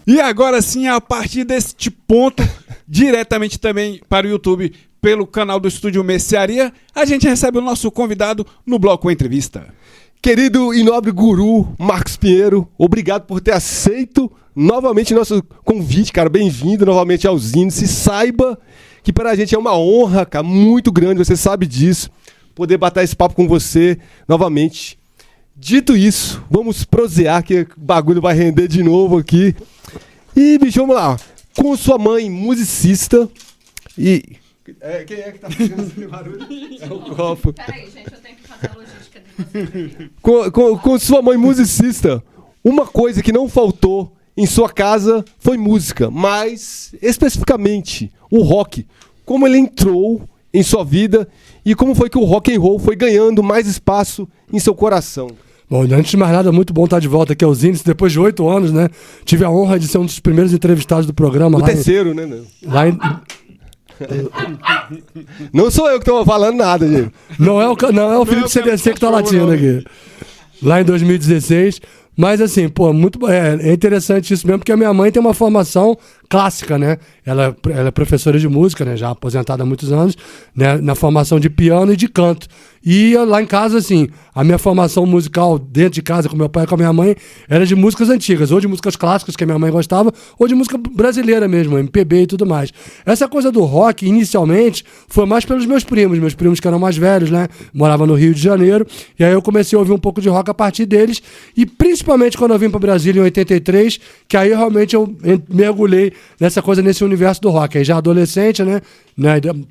E agora sim, a partir deste ponto, diretamente também para o YouTube, pelo canal do Estúdio Mercearia, a gente recebe o nosso convidado no Bloco Entrevista. Querido e nobre guru Marcos Pinheiro, obrigado por ter aceito novamente nosso convite, cara. Bem-vindo novamente aos Índices. Saiba que para a gente é uma honra, cara, muito grande, você sabe disso, poder bater esse papo com você novamente. Dito isso, vamos prosear que o bagulho vai render de novo aqui. E, bicho, vamos lá. Com sua mãe, musicista e... quem é que tá fazendo esse barulho? É o copo. Peraí, gente, eu tenho que fazer a logística de vocês. Com sua mãe musicista, uma coisa que não faltou em sua casa foi música, mas especificamente o rock. Como ele entrou em sua vida e como foi que o rock and roll foi ganhando mais espaço em seu coração. Bom, antes de mais nada, muito bom estar de volta aqui aos Índices, depois de 8 anos, né? Tive a honra de ser um dos primeiros entrevistados do programa. O terceiro, né? Não sou eu que estou falando nada, gente. Não é o Felipe CDC que está latindo aqui. Lá em 2016. Mas assim, pô, é interessante isso mesmo, porque a minha mãe tem uma formação clássica, né? Ela é professora de música, né? Já aposentada há muitos anos, né? Na formação de piano e de canto. E lá em casa, assim, a minha formação musical dentro de casa, com meu pai e com a minha mãe, era de músicas antigas, ou de músicas clássicas que a minha mãe gostava, ou de música brasileira mesmo, MPB e tudo mais. Essa coisa do rock, inicialmente, foi mais pelos meus primos que eram mais velhos, né? Moravam no Rio de Janeiro, e aí eu comecei a ouvir um pouco de rock a partir deles, e principalmente quando eu vim para Brasília em 83, que aí realmente eu mergulhei nessa coisa, nesse universo do rock. Aí já adolescente, né?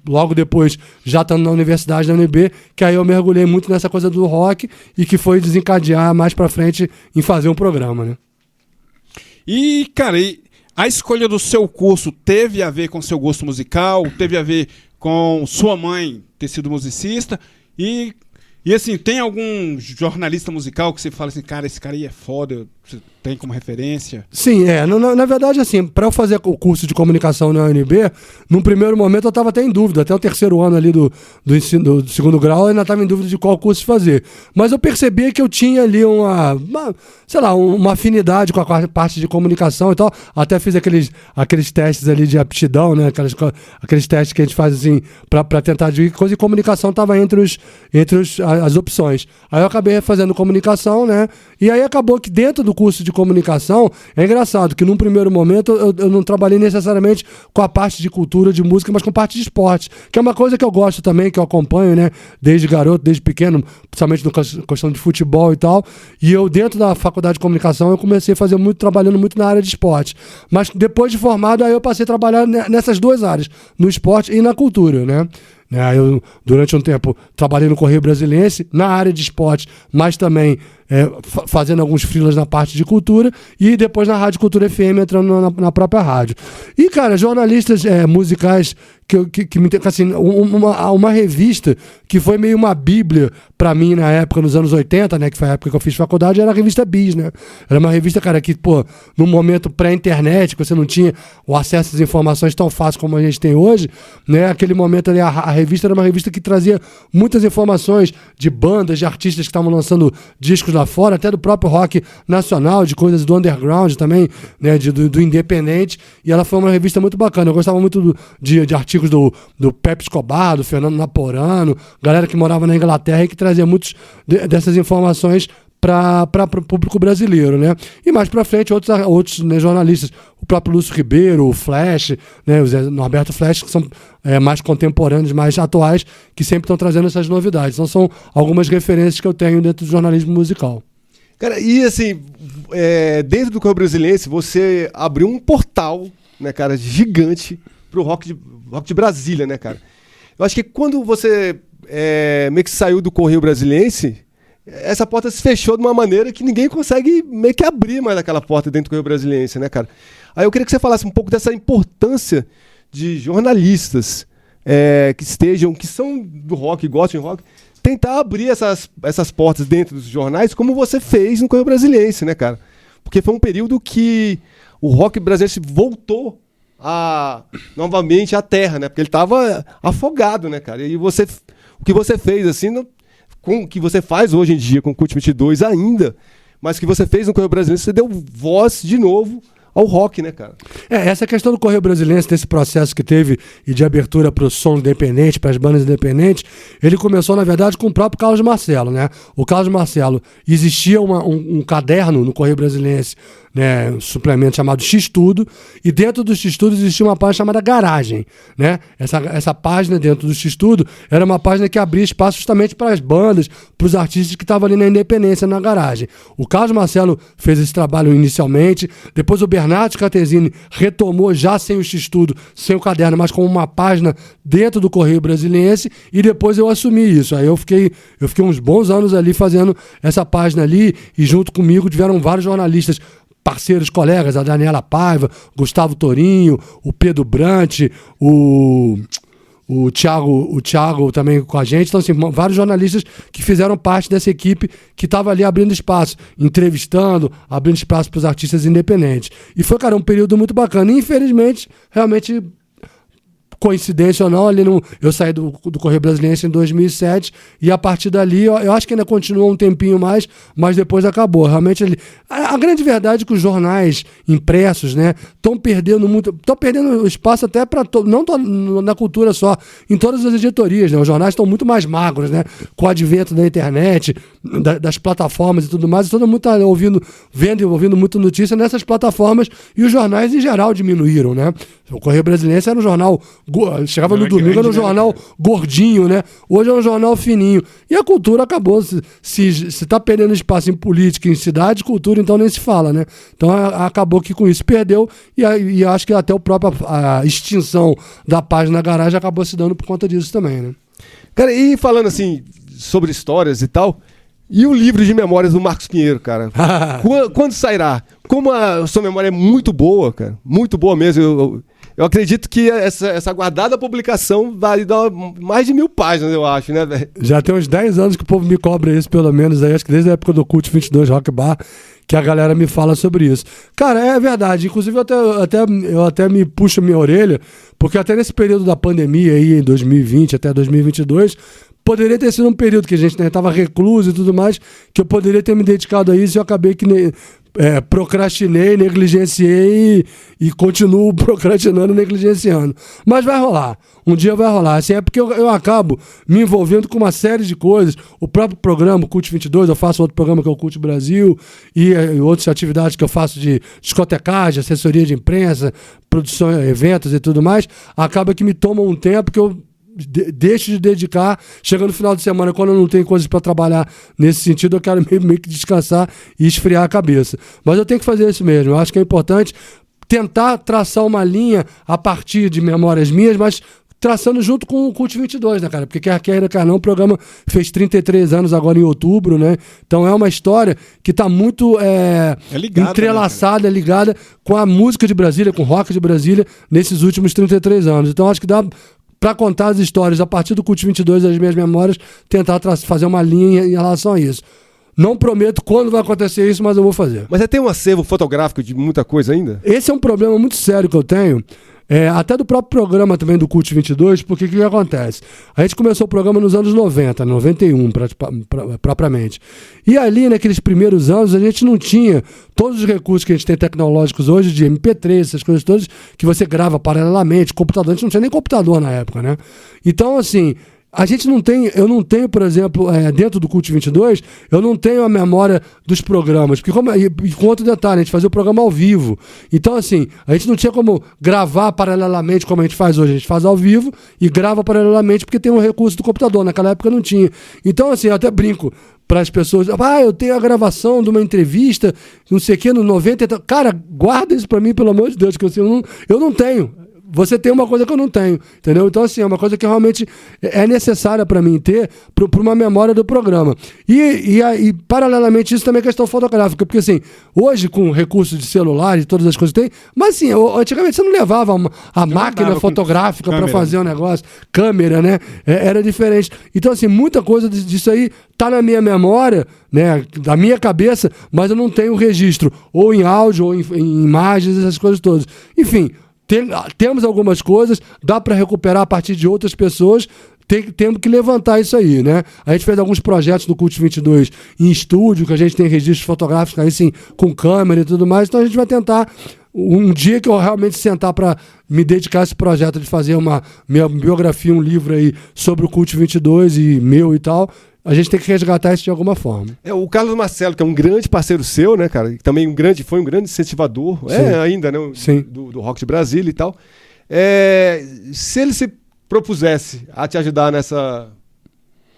Logo depois, já estando na universidade da UNB, que aí eu mergulhei muito nessa coisa do rock e que foi desencadear mais pra frente em fazer um programa, né? E, cara, a escolha do seu curso teve a ver com seu gosto musical, teve a ver com sua mãe ter sido musicista e assim, tem algum jornalista musical que você fala assim, cara, esse cara aí é foda, você tem como referência? Sim, na verdade, assim, para eu fazer o curso de comunicação na UNB, num primeiro momento eu estava até em dúvida, até o terceiro ano ali do ensino, do segundo grau, eu ainda estava em dúvida de qual curso fazer. Mas eu percebi que eu tinha ali uma afinidade com a parte de comunicação e tal, até fiz aqueles testes ali de aptidão, né, aqueles testes que a gente faz assim, para tentar de coisa, e comunicação estava entre as opções. Aí eu acabei fazendo comunicação, né, e aí acabou que dentro do curso de comunicação, é engraçado que num primeiro momento eu não trabalhei necessariamente com a parte de cultura, de música, mas com parte de esporte, que é uma coisa que eu gosto também, que eu acompanho, né, desde garoto, desde pequeno, principalmente na questão de futebol e tal, e eu dentro da faculdade de comunicação eu comecei a fazer trabalhando muito na área de esporte, mas depois de formado aí eu passei a trabalhar nessas duas áreas, no esporte e na cultura, né. Eu, durante um tempo, trabalhei no Correio Brasiliense, na área de esporte, mas também fazendo alguns freelas na parte de cultura, e depois na Rádio Cultura FM, entrando na própria rádio. E, cara, jornalistas musicais que me assim, uma revista que foi meio uma bíblia pra mim na época, nos anos 80, né, que foi a época que eu fiz faculdade, era a revista Bis, né? Era uma revista, cara, que, pô, num momento pré-internet, que você não tinha o acesso às informações tão fácil como a gente tem hoje, né? Aquele momento ali, a revista era uma revista que trazia muitas informações de bandas, de artistas que estavam lançando discos lá fora, até do próprio rock nacional, de coisas do underground também, né, do independente, e ela foi uma revista muito bacana. Eu gostava muito de artigos do Pepe Escobar, do Fernando Naporano, galera que morava na Inglaterra e que trazia muitas dessas informações para o público brasileiro, né? E mais para frente, outros né, jornalistas, o próprio Lúcio Ribeiro, o Flash, né, o Zé Norberto Flash, que são mais contemporâneos, mais atuais, que sempre estão trazendo essas novidades. Então são algumas referências que eu tenho dentro do jornalismo musical. Cara, e assim, dentro do Correio Brasiliense, você abriu um portal, né, cara, gigante pro rock de Brasília, né, cara? Eu acho que quando você meio que saiu do Correio Brasiliense, essa porta se fechou de uma maneira que ninguém consegue meio que abrir mais aquela porta dentro do Correio Brasiliense, né, cara? Aí eu queria que você falasse um pouco dessa importância de jornalistas que são do rock, gostam de rock, tentar abrir essas portas dentro dos jornais, como você fez no Correio Brasiliense, né, cara? Porque foi um período que o rock brasileiro voltou novamente à terra, né? Porque ele estava afogado, né, cara? E o que você fez, assim, com o que você faz hoje em dia com o CUT 22 ainda, mas que você fez no Correio Brasiliense, você deu voz de novo ao rock, né, cara? Essa questão do Correio Brasiliense, desse processo que teve e de abertura para o som independente, para as bandas independentes, ele começou, na verdade, com o próprio Carlos Marcelo, né? O Carlos Marcelo, existia um caderno no Correio Brasiliense, né, um suplemento chamado X-Tudo, e dentro do X-Tudo existia uma página chamada Garagem, né? Essa página dentro do X-Tudo era uma página que abria espaço justamente para as bandas, para os artistas que estavam ali na independência, na garagem. O Carlos Marcelo fez esse trabalho inicialmente, depois o Bernardo Catesini retomou já sem o X-Tudo, sem o caderno, mas com uma página dentro do Correio Brasiliense, e depois eu assumi isso. Aí eu fiquei uns bons anos ali fazendo essa página ali, e junto comigo tiveram vários jornalistas, parceiros, colegas, a Daniela Paiva, Gustavo Torinho, o Pedro Brant, o Thiago também com a gente. Então, assim, vários jornalistas que fizeram parte dessa equipe que estava ali abrindo espaço, entrevistando, abrindo espaço para os artistas independentes. E foi, cara, um período muito bacana. E, infelizmente, realmente, coincidência ou não, eu saí do Correio Brasiliense em 2007 e a partir dali eu acho que ainda continuou um tempinho mais, mas depois acabou. Realmente a grande verdade é que os jornais impressos, né, estão perdendo espaço até para não na cultura só, em todas as editorias, né? Os jornais estão muito mais magros, né, com o advento da internet, das plataformas e tudo mais, e todo mundo está vendo e ouvindo muita notícia nessas plataformas, e os jornais em geral diminuíram, né? O Correio Brasiliense era um jornal, chegava no domingo, era um jornal gordinho, né? Hoje é um jornal fininho. E a cultura acabou. Se está perdendo espaço em política, em cidade, cultura, então nem se fala, né? Então acabou que com isso perdeu, e acho que até a extinção da página Garagem acabou se dando por conta disso também, né? Cara, e falando assim, sobre histórias e tal, e o livro de memórias do Marcos Pinheiro, cara? Quando sairá? Como a sua memória é muito boa, cara, muito boa mesmo. Eu acredito que essa guardada publicação vai dar mais de 1000 páginas, eu acho, né, velho? Já tem uns 10 anos que o povo me cobra isso, pelo menos, aí, acho que desde a época do Cult 22 Rock Bar, que a galera me fala sobre isso. Cara, é verdade. Inclusive, eu até me puxo minha orelha, porque até nesse período da pandemia aí, em 2020 até 2022, poderia ter sido um período que a gente estava recluso e tudo mais, que eu poderia ter me dedicado a isso, e eu acabei que procrastinei, negligenciei e continuo procrastinando e negligenciando. Mas vai rolar. Um dia vai rolar. Assim, é porque eu acabo me envolvendo com uma série de coisas. O próprio programa, o Cult 22, eu faço outro programa que é o Cult Brasil, e outras atividades que eu faço de discotecagem, assessoria de imprensa, produção, eventos e tudo mais, acaba que me toma um tempo que eu deixo de dedicar. Chega no final de semana, quando eu não tenho coisas para trabalhar nesse sentido, eu quero meio que descansar e esfriar a cabeça. Mas eu tenho que fazer isso mesmo. Eu acho que é importante tentar traçar uma linha a partir de memórias minhas, mas traçando junto com o Cult 22, né, cara? Porque quer queira, quer não, o programa fez 33 anos agora em outubro, né? Então é uma história que está muito ligada, entrelaçada, né, ligada com a música de Brasília, com o rock de Brasília, nesses últimos 33 anos. Então acho que dá para contar as histórias a partir do Cult 22, das minhas memórias, tentar fazer uma linha em relação a isso. Não prometo quando vai acontecer isso, mas eu vou fazer. Mas você tem um acervo fotográfico de muita coisa ainda? Esse é um problema muito sério que eu tenho, até do próprio programa também do Cult 22, porque o que acontece? A gente começou o programa nos anos 90, 91 propriamente. E ali, naqueles primeiros anos, a gente não tinha todos os recursos que a gente tem tecnológicos hoje, de MP3, essas coisas todas, que você grava paralelamente, computador. A gente não tinha nem computador na época, né? Então, assim, eu não tenho, por exemplo, dentro do Cult 22, eu não tenho a memória dos programas, porque e com outro detalhe, a gente fazia o programa ao vivo. Então, assim, a gente não tinha como gravar paralelamente como a gente faz hoje. A gente faz ao vivo e grava paralelamente porque tem um recurso do computador. Naquela época não tinha. Então, assim, eu até brinco para as pessoas, eu tenho a gravação de uma entrevista, não sei o que, no 90. Cara, guarda isso para mim, pelo amor de Deus, que eu não tenho. Você tem uma coisa que eu não tenho, entendeu? Então, assim, é uma coisa que realmente é necessária para mim ter para uma memória do programa. E paralelamente, isso também é questão fotográfica, porque, assim, hoje, com recursos de celular e todas as coisas que tem, mas, assim, antigamente você não levava a máquina fotográfica para fazer um negócio, câmera, né? Era diferente. Então, assim, muita coisa disso aí tá na minha memória, né? Da minha cabeça, mas eu não tenho o registro, ou em áudio, ou em imagens, essas coisas todas. Enfim, temos algumas coisas, dá para recuperar a partir de outras pessoas, temos que levantar isso aí, né? A gente fez alguns projetos do Cult 22 em estúdio, que a gente tem registros fotográficos aí sim, com câmera e tudo mais, então a gente vai tentar um dia que eu realmente sentar para me dedicar a esse projeto de fazer uma minha biografia, um livro aí sobre o Cult 22 e meu e tal, a gente tem que resgatar isso de alguma forma. O Carlos Marcelo, que é um grande parceiro seu, né, cara? Também foi um grande incentivador, ainda, né? Sim. Do rock de Brasília e tal. Se ele se propusesse a te ajudar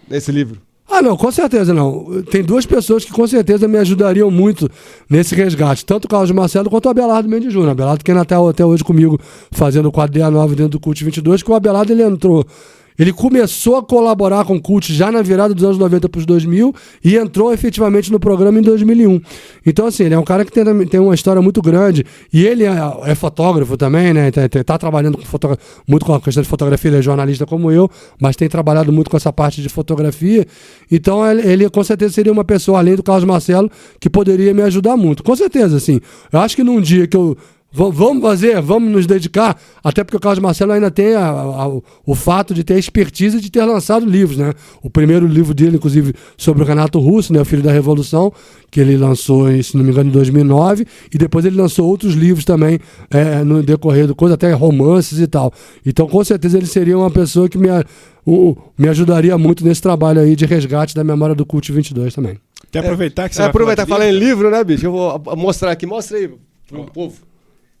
nesse livro? Ah, não, com certeza não. Tem duas pessoas que com certeza me ajudariam muito nesse resgate, tanto o Carlos Marcelo quanto o Abelardo Mendes Júnior. Abelardo que ainda está até hoje comigo fazendo o quadro 69 dentro do Cult 22, que o Abelardo ele começou a colaborar com o Cult já na virada dos anos 90 para os 2000 e entrou efetivamente no programa em 2001. Então, assim, ele é um cara que tem uma história muito grande e ele é fotógrafo também, né? Tá trabalhando muito com a questão de fotografia, ele é jornalista como eu, mas tem trabalhado muito com essa parte de fotografia. Então, ele com certeza seria uma pessoa, além do Carlos Marcelo, que poderia me ajudar muito. Com certeza, assim. Eu acho que num dia que eu... Vamos nos dedicar, até porque o Carlos Marcelo ainda tem o fato de ter a expertise de ter lançado livros, né? O primeiro livro dele, inclusive, sobre o Renato Russo, né? O Filho da Revolução, que ele lançou, se não me engano, em 2009, e depois ele lançou outros livros também no decorrer do coisa, até romances e tal. Então, com certeza, ele seria uma pessoa que me ajudaria muito nesse trabalho aí de resgate da memória do Cult 22 também. Quer aproveitar que você vai falar em livro, né, bicho? Eu vou mostrar aqui, mostra aí pro povo.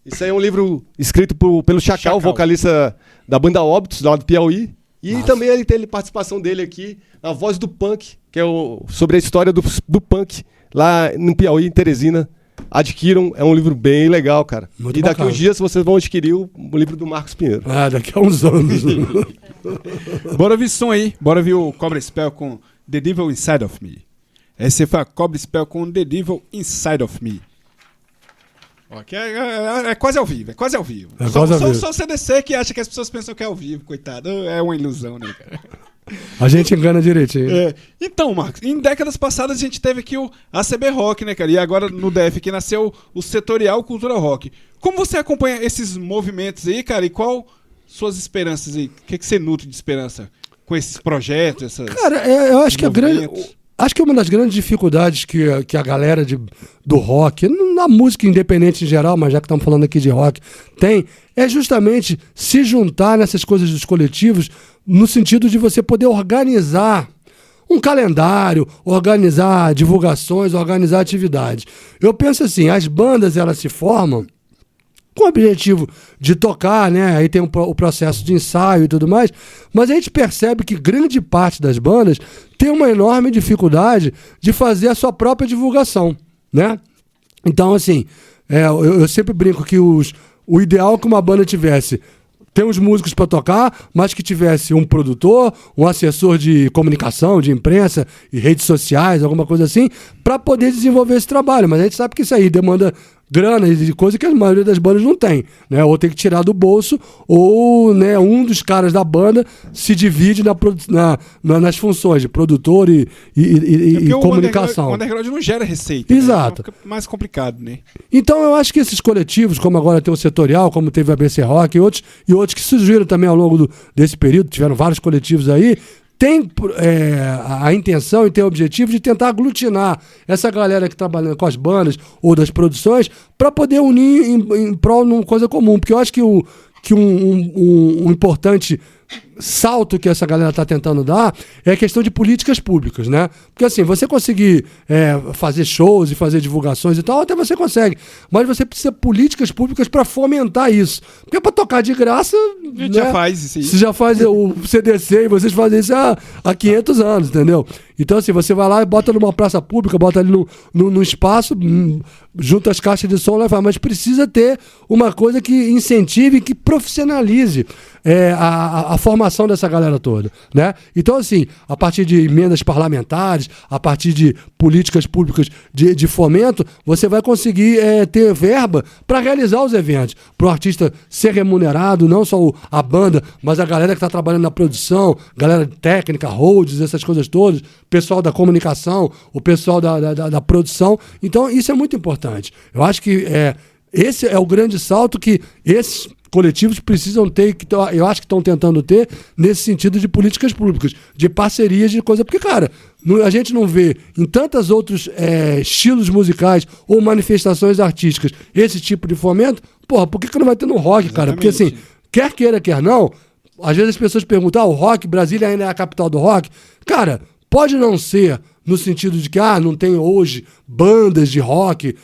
Isso aí é um livro escrito pelo Chacal, vocalista da banda Óbitos, lá do Piauí. E também ele tem a participação dele aqui, na Voz do Punk, que é sobre a história do punk, lá no Piauí, em Teresina. Adquiram, é um livro bem legal, cara. Muito e daqui bacana. uns dias vocês vão adquirir o livro do Marcos Pinheiro. Daqui a uns anos. Bora ver som aí, bora ver o Cobra Spell com The Devil Inside of Me. Esse foi a Cobra Spell com The Devil Inside of Me. É quase ao vivo, Só o CDC que acha que as pessoas pensam que é ao vivo, coitado. É uma ilusão, né, cara? A gente engana direitinho. Então, Marcos, em décadas passadas a gente teve aqui o ACB Rock, né, cara? E agora no DF que nasceu o Setorial Cultura Rock. Como você acompanha esses movimentos aí, cara? E qual suas esperanças aí? O que você nutre de esperança com esses projetos? Cara, eu acho que acho que uma das grandes dificuldades que a galera do rock, na música independente em geral, mas já que estamos falando aqui de rock, tem, é justamente se juntar nessas coisas dos coletivos, no sentido de você poder organizar um calendário, organizar divulgações, organizar atividades. Eu penso assim, as bandas elas se formam com o objetivo de tocar, né? Aí tem o processo de ensaio e tudo mais, mas a gente percebe que grande parte das bandas tem uma enorme dificuldade de fazer a sua própria divulgação, né? Então, assim, eu sempre brinco que o ideal é que uma banda tivesse tem uns músicos para tocar, mas que tivesse um produtor, um assessor de comunicação, de imprensa e redes sociais, alguma coisa assim, para poder desenvolver esse trabalho. Mas a gente sabe que isso aí demanda grana e coisa que a maioria das bandas não tem, né? Ou tem que tirar do bolso, ou, né, um dos caras da banda se divide nas funções de produtor e comunicação. O underground não gera receita. Exato. Né? Fica mais complicado, né? Então eu acho que esses coletivos, como agora tem o Setorial, como teve a ABC Rock e outros que surgiram também ao longo desse período, tiveram vários coletivos aí, tem a intenção e tem o objetivo de tentar aglutinar essa galera que trabalha com as bandas ou das produções para poder unir em prol de uma coisa comum. Porque eu acho que um importante salto que essa galera está tentando dar é a questão de políticas públicas, né? Porque assim, você conseguir fazer shows e fazer divulgações e tal, até você consegue, mas você precisa de políticas públicas para fomentar isso. Porque para tocar de graça, A gente, né? já faz isso aí. Você já faz o CDC e vocês fazem isso há 500 anos, entendeu? Então assim, você vai lá e bota numa praça pública, bota ali num espaço, junta as caixas de som lá e fala, mas precisa ter uma coisa que incentive, que profissionalize a formação dessa galera toda, né? Então, assim, a partir de emendas parlamentares, a partir de políticas públicas de fomento, você vai conseguir ter verba para realizar os eventos, para o artista ser remunerado, não só a banda, mas a galera que está trabalhando na produção, galera técnica, holds, essas coisas todas, pessoal da comunicação, o pessoal da produção. Então, isso é muito importante. Eu acho que esse é o grande salto que coletivos precisam ter, eu acho que estão tentando ter, nesse sentido de políticas públicas, de parcerias, de coisa. Porque, cara, a gente não vê em tantos outros estilos musicais ou manifestações artísticas esse tipo de fomento. Porra, por que não vai ter no rock, cara? Porque, assim, quer queira, quer não, às vezes as pessoas perguntam, o rock, Brasília ainda é a capital do rock? Cara, pode não ser no sentido de que não tem hoje bandas de rock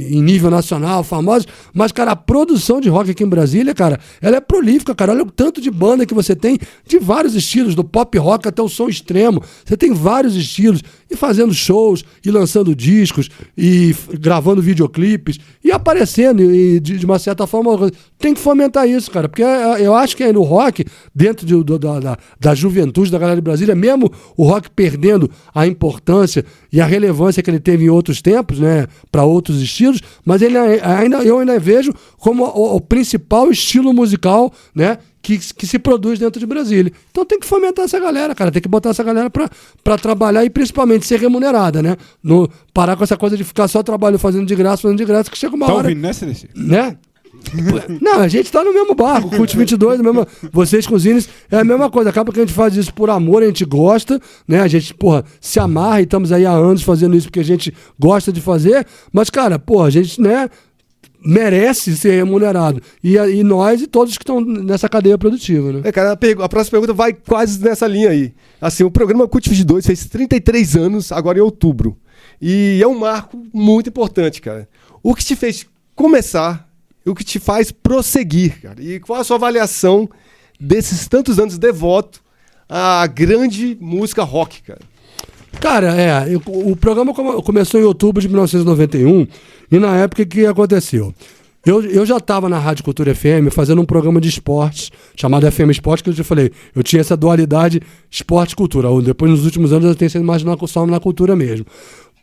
em nível nacional famosas, mas, cara, a produção de rock aqui em Brasília, cara, ela é prolífica, cara. Olha o tanto de banda que você tem, de vários estilos, do pop rock até o som extremo. Você tem vários estilos, e fazendo shows, e lançando discos, e gravando videoclipes, e aparecendo, e de uma certa forma, tem que fomentar isso, cara, porque eu acho que aí no rock, dentro da juventude da galera de Brasília, mesmo o rock perdendo a importância e a relevância que ele teve em outros tempos, né, para outros estilos, mas eu ainda vejo como o principal estilo musical, né, que se produz dentro de Brasília. Então tem que fomentar essa galera, cara, tem que botar essa galera pra trabalhar e principalmente ser remunerada, né? Parar com essa coisa de ficar só trabalhando fazendo de graça, que chega uma hora... Tá ouvindo, né, CDC? Né? Não, a gente tá no mesmo barco, Cult 22, vocês com os Zines, é a mesma coisa, acaba que a gente faz isso por amor, a gente gosta, né, a gente, se amarra e estamos aí há anos fazendo isso porque a gente gosta de fazer, mas, cara, a gente, né, merece ser remunerado, e nós e todos que estão nessa cadeia produtiva, né. Cara, a próxima pergunta vai quase nessa linha aí. Assim, o programa Cult 22 fez 33 anos agora em outubro, e é um marco muito importante, cara. O que te fez começar, o que te faz prosseguir, cara? E qual a sua avaliação desses tantos anos devoto à grande música rock, cara? Cara, o programa começou em outubro de 1991 e na época que aconteceu? Eu já estava na Rádio Cultura FM fazendo um programa de esportes chamado FM Esporte, que eu já falei, eu tinha essa dualidade esporte-cultura. Depois, nos últimos anos, eu tenho sido mais só na cultura mesmo.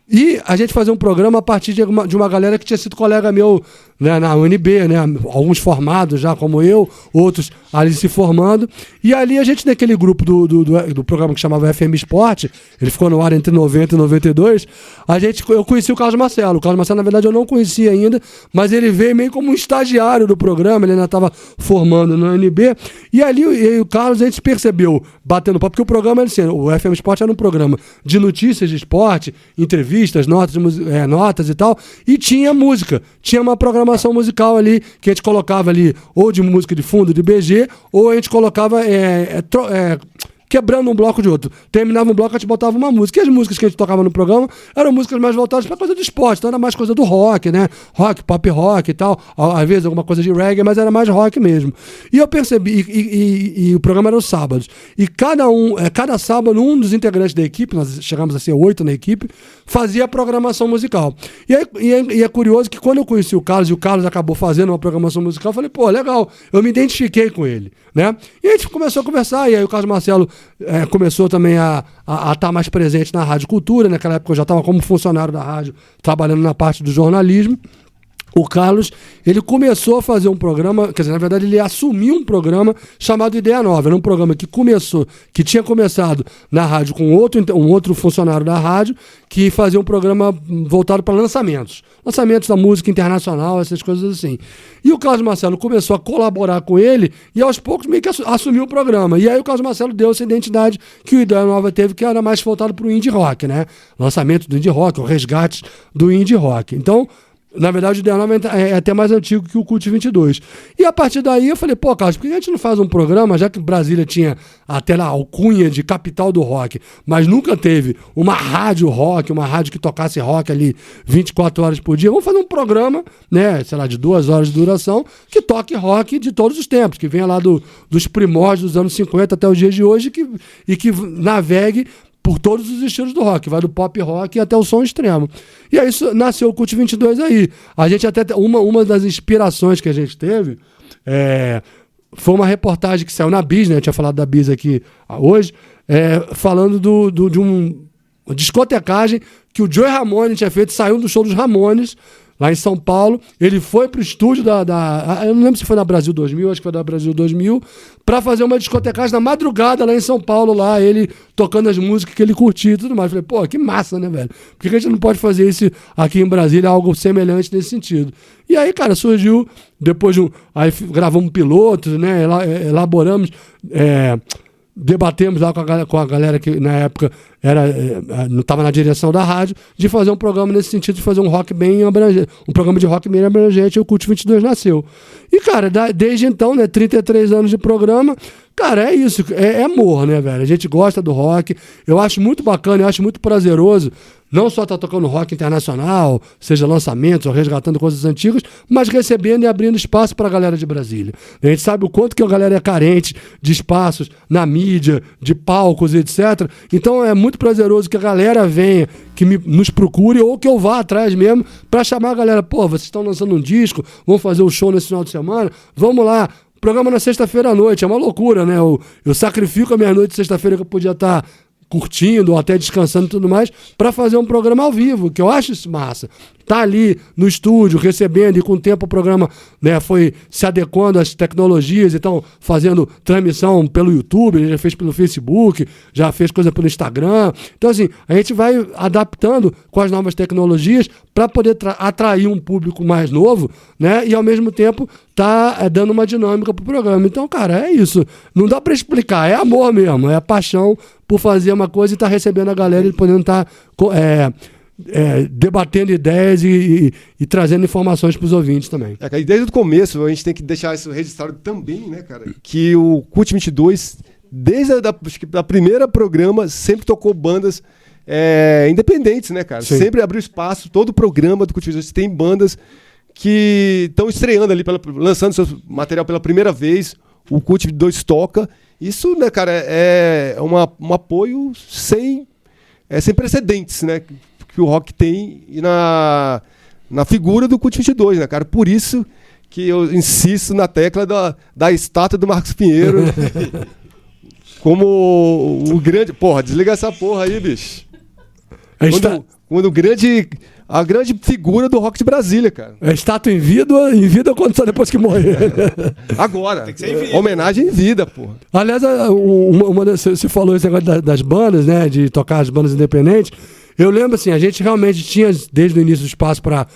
E a gente fazia um programa a partir de uma galera que tinha sido colega meu, né, na UNB, né, alguns formados já como eu, outros ali se formando. E ali a gente, naquele grupo do programa que chamava FM Esporte, ele ficou no ar entre 90 e 92, eu conheci o Carlos Marcelo. O Carlos Marcelo, na verdade, eu não conhecia ainda, mas ele veio meio como um estagiário do programa, ele ainda estava formando na UNB. E ali eu e o Carlos, a gente percebeu, batendo papo, porque o programa era assim, o FM Esporte era um programa de notícias de esporte, entrevistas, notas e tal, e tinha música, tinha uma programação musical ali, que a gente colocava ali, ou de música de fundo, de BG, ou a gente colocava quebrando um bloco de outro. Terminava um bloco, a gente botava uma música. E as músicas que a gente tocava no programa eram músicas mais voltadas para coisa do esporte. Então era mais coisa do rock, né? Rock, pop rock e tal. Às vezes alguma coisa de reggae, mas era mais rock mesmo. E eu percebi, e o programa era os sábados. E cada sábado, um dos integrantes da equipe, nós chegamos a ser 8 na equipe, fazia a programação musical. E é curioso que quando eu conheci o Carlos, e o Carlos acabou fazendo uma programação musical, eu falei, legal, eu me identifiquei com ele, né? E a gente começou a conversar, e aí o Carlos Marcelo começou também a estar mais presente na Rádio Cultura. Naquela época eu já estava como funcionário da rádio, trabalhando na parte do jornalismo. O Carlos, ele começou a fazer um programa, quer dizer, na verdade ele assumiu um programa chamado Ideia Nova. Era um programa que tinha começado na rádio com um outro funcionário da rádio, que fazia um programa voltado para lançamentos da música internacional, essas coisas assim. E o Carlos Marcelo começou a colaborar com ele e aos poucos meio que assumiu o programa. E aí o Carlos Marcelo deu essa identidade que o Ideia Nova teve, que era mais voltado para o indie rock, né? Lançamento do indie rock, o resgate do indie rock. Então, na verdade, o Ideia Nova é até mais antigo que o Cult 22. E a partir daí eu falei, Carlos, por que a gente não faz um programa, já que Brasília tinha até lá a alcunha de capital do rock, mas nunca teve uma rádio rock, uma rádio que tocasse rock ali 24 horas por dia, vamos fazer um programa, né, sei lá, de 2 horas de duração, que toque rock de todos os tempos, que venha lá dos primórdios dos anos 50 até os dias de hoje e que navegue por todos os estilos do rock, vai do pop rock até o som extremo. E aí nasceu o Cult 22 aí. A gente até, uma das inspirações que a gente teve, foi uma reportagem que saiu na Bis, né? Eu tinha falado da Bis aqui hoje, falando de uma discotecagem que o Joey Ramone tinha feito, saiu do show dos Ramones, lá em São Paulo. Ele foi pro estúdio eu não lembro se foi na Brasil 2000, acho que foi na Brasil 2000, pra fazer uma discotecagem na madrugada lá em São Paulo, lá ele tocando as músicas que ele curtia e tudo mais. Falei, pô, que massa, né, velho? Por que a gente não pode fazer isso aqui em Brasília, algo semelhante nesse sentido? E aí, cara, surgiu, depois de aí gravamos pilotos, né, elaboramos, debatemos lá com a galera que na época não estava na direção da rádio, de fazer um programa nesse sentido, de fazer um rock bem abrangente, um programa de rock bem abrangente, e o Cult 22 nasceu. E, cara, desde então, né, 33 anos de programa, cara, é isso, é amor, né, velho? A gente gosta do rock, eu acho muito bacana, eu acho muito prazeroso, não só estar tocando rock internacional, seja lançamentos ou resgatando coisas antigas, mas recebendo e abrindo espaço para a galera de Brasília. A gente sabe o quanto que a galera é carente de espaços na mídia, de palcos, etc. Então é muito prazeroso que a galera venha, que nos procure ou que eu vá atrás mesmo para chamar a galera. Pô, vocês estão lançando um disco, vamos fazer um show nesse final de semana? Vamos lá. Programa na sexta-feira à noite, é uma loucura, né? Eu sacrifico a minha noite de sexta-feira que eu podia estar curtindo ou até descansando e tudo mais, para fazer um programa ao vivo, que eu acho isso massa. Tá ali no estúdio, recebendo, e com o tempo o programa, né, foi se adequando às tecnologias, então fazendo transmissão pelo YouTube, já fez pelo Facebook, já fez coisa pelo Instagram. Então, assim, a gente vai adaptando com as novas tecnologias para poder atrair um público mais novo, né, e ao mesmo tempo tá dando uma dinâmica pro programa. Então, cara, é isso. Não dá para explicar, é amor mesmo, é paixão por fazer uma coisa e tá recebendo a galera e podendo estar debatendo ideias e trazendo informações para os ouvintes também. E desde o começo, a gente tem que deixar isso registrado também, né, cara? Que o Cult 22, desde a primeira programa, sempre tocou bandas independentes, né, cara? Sim. Sempre abriu espaço, todo o programa do Cult 22 tem bandas que estão estreando ali, lançando seu material pela primeira vez. O Cult 22 toca. Isso, né, cara, é um apoio sem precedentes, né? Que o rock tem na figura do Cult 22, né, cara? Por isso que eu insisto na tecla da estátua do Marcos Pinheiro como o grande... Porra, desliga essa porra aí, bicho. Quando a grande figura do rock de Brasília, cara. É estátua em vida quando só depois que morrer. Agora. Tem que ser em vida. Homenagem em vida, porra. Aliás, você falou esse negócio das bandas, né? De tocar as bandas independentes. Eu lembro, assim, a gente realmente tinha, desde o início, do espaço para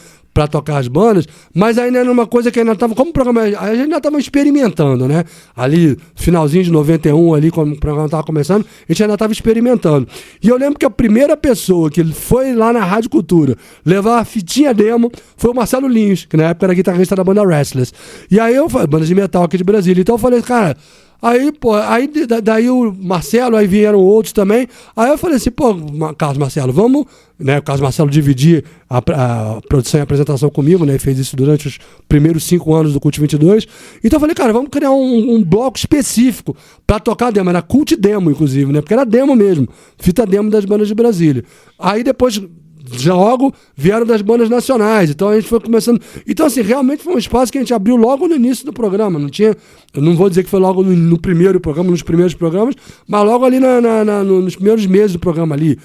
tocar as bandas, mas ainda era uma coisa que ainda estava, como o programa, a gente ainda estava experimentando, né? Ali, finalzinho de 91, ali, quando o programa estava começando, a gente ainda estava experimentando. E eu lembro que a primeira pessoa que foi lá na Rádio Cultura levar a fitinha demo foi o Marcelo Lins, que na época era guitarrista da banda Restless. E aí eu falei, banda de metal aqui de Brasília. Então eu falei, cara... Daí o Marcelo, aí vieram outros também. Aí eu falei assim, pô, Carlos Marcelo, vamos, né? O Carlos Marcelo dividir a produção e a apresentação comigo, né? Ele fez isso durante os primeiros 5 anos do Cult 22. Então eu falei, cara, vamos criar um bloco específico pra tocar demo. Era Cult Demo, inclusive, né? Porque era demo mesmo, fita demo das bandas de Brasília. Aí depois... logo vieram das bandas nacionais, então a gente foi começando. Então, assim, realmente foi um espaço que a gente abriu logo no início do programa. Não tinha, eu não vou dizer que foi logo no primeiro programa, nos primeiros programas, mas logo ali nos primeiros meses do programa ali,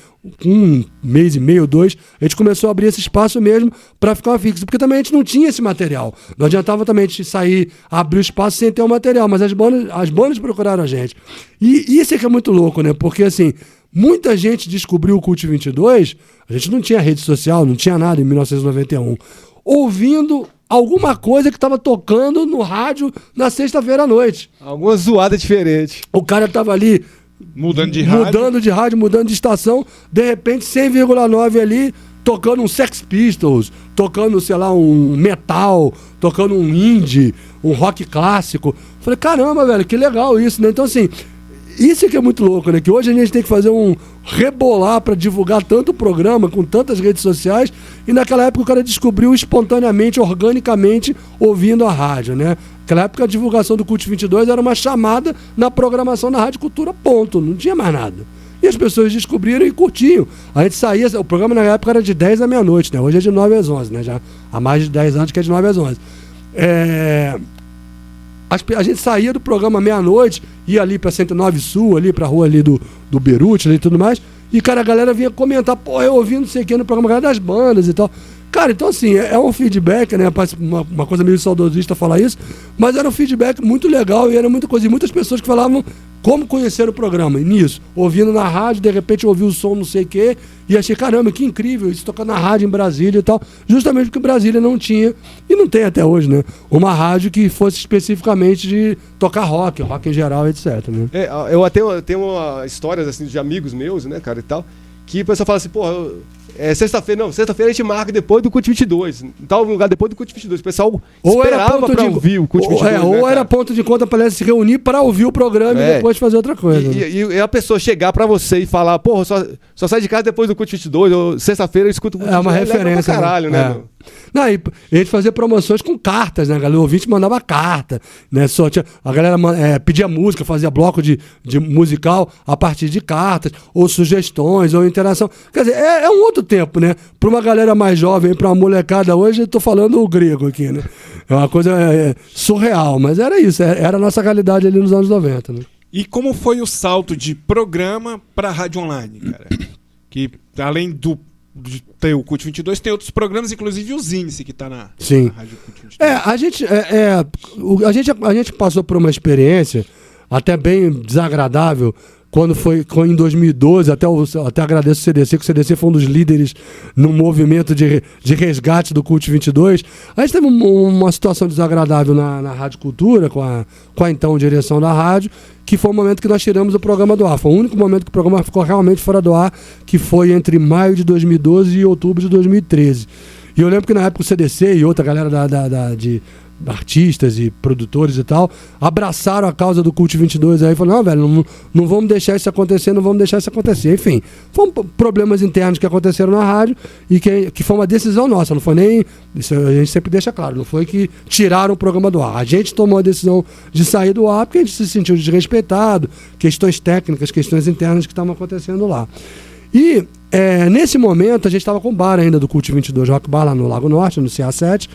1 mês e meio, 2, a gente começou a abrir esse espaço mesmo para ficar fixo, porque também a gente não tinha esse material. Não adiantava também a gente sair, abrir o espaço sem ter o material, mas as bandas procuraram a gente. E isso é que é muito louco, né? Porque, assim, muita gente descobriu o Cult 22, a gente não tinha rede social, não tinha nada em 1991, ouvindo alguma coisa que estava tocando no rádio na sexta-feira à noite. Alguma zoada diferente. O cara estava ali mudando de rádio, mudando de estação, de repente 100,9 ali, tocando um Sex Pistols, tocando, sei lá, um metal, tocando um indie, um rock clássico. Falei, caramba, velho, que legal isso, né? Então, assim... Isso é que é muito louco, né? Que hoje a gente tem que fazer um rebolar para divulgar tanto o programa, com tantas redes sociais, e naquela época o cara descobriu espontaneamente, organicamente, ouvindo a rádio, né? Naquela época a divulgação do Cult 22 era uma chamada na programação da Rádio Cultura, ponto, não tinha mais nada. E as pessoas descobriram e curtiam. A gente saía, o programa na época era de 10 à meia-noite, né? Hoje é de 9 às 11, né? Já há mais de 10 anos que é de 9 às 11. A gente saía do programa meia-noite, ia ali pra 109 Sul, ali pra rua ali do Beirute e tudo mais, e, cara, a galera vinha comentar, pô, eu ouvi não sei o que no programa das bandas e tal. Cara, então assim, é um feedback, né? Parece uma coisa meio saudosista falar isso, mas era um feedback muito legal e era muita coisa. E muitas pessoas que falavam como conhecer o programa. E nisso, ouvindo na rádio, de repente ouvi o som não sei o quê, e achei, caramba, que incrível, isso tocando na rádio em Brasília e tal. Justamente porque Brasília não tinha, e não tem até hoje, né? Uma rádio que fosse especificamente de tocar rock em geral, etc. Né? Eu até tenho histórias assim de amigos meus, né, cara, e tal, que o pessoal fala assim, porra, sexta-feira a gente marca depois do CUT 22, em tal lugar depois do CUT 22. O pessoal esperava pra ouvir o CUT 22. Ou era ponto de conta pra se reunir pra ouvir o programa e depois fazer outra coisa. E a pessoa chegar pra você e falar, porra, só sai de casa depois do CUT 22, ou sexta-feira eu escuto o CUT 22. É uma referência. Pra caralho, né? Não, e a gente fazia promoções com cartas, né, galera? O ouvinte mandava carta, né? A galera pedia música, fazia bloco de musical a partir de cartas, ou sugestões, ou interação. Quer dizer, é um outro tempo, né? Pra uma galera mais jovem, pra uma molecada hoje, eu tô falando o grego aqui, né? É uma coisa surreal, mas era isso, era a nossa realidade ali nos anos 90, né? E como foi o salto de programa pra rádio online, cara? Que além de ter o CUT 22, tem outros programas, inclusive o Zinice, que tá na Rádio CUT 22. A gente passou por uma experiência até bem desagradável quando em 2012, até agradeço o CDC, que o CDC foi um dos líderes no movimento de resgate do CUT 22. A gente teve uma situação desagradável na Rádio Cultura, com a então direção da rádio, que foi o momento que nós tiramos o programa do ar. Foi o único momento que o programa ficou realmente fora do ar, que foi entre maio de 2012 e outubro de 2013. E eu lembro que na época o CDC e outra galera de artistas e produtores e tal, abraçaram a causa do CUT 22 aí, falaram, não, velho, não vamos deixar isso acontecer, não vamos deixar isso acontecer. Enfim, foram problemas internos que aconteceram na rádio e que foi uma decisão nossa, não foi nem, isso a gente sempre deixa claro, não foi que tiraram o programa do ar. A gente tomou a decisão de sair do ar porque a gente se sentiu desrespeitado, questões técnicas, questões internas que estavam acontecendo lá. E nesse momento a gente estava com o bar ainda do CUT 22, Rock Bar lá no Lago Norte, no CA7,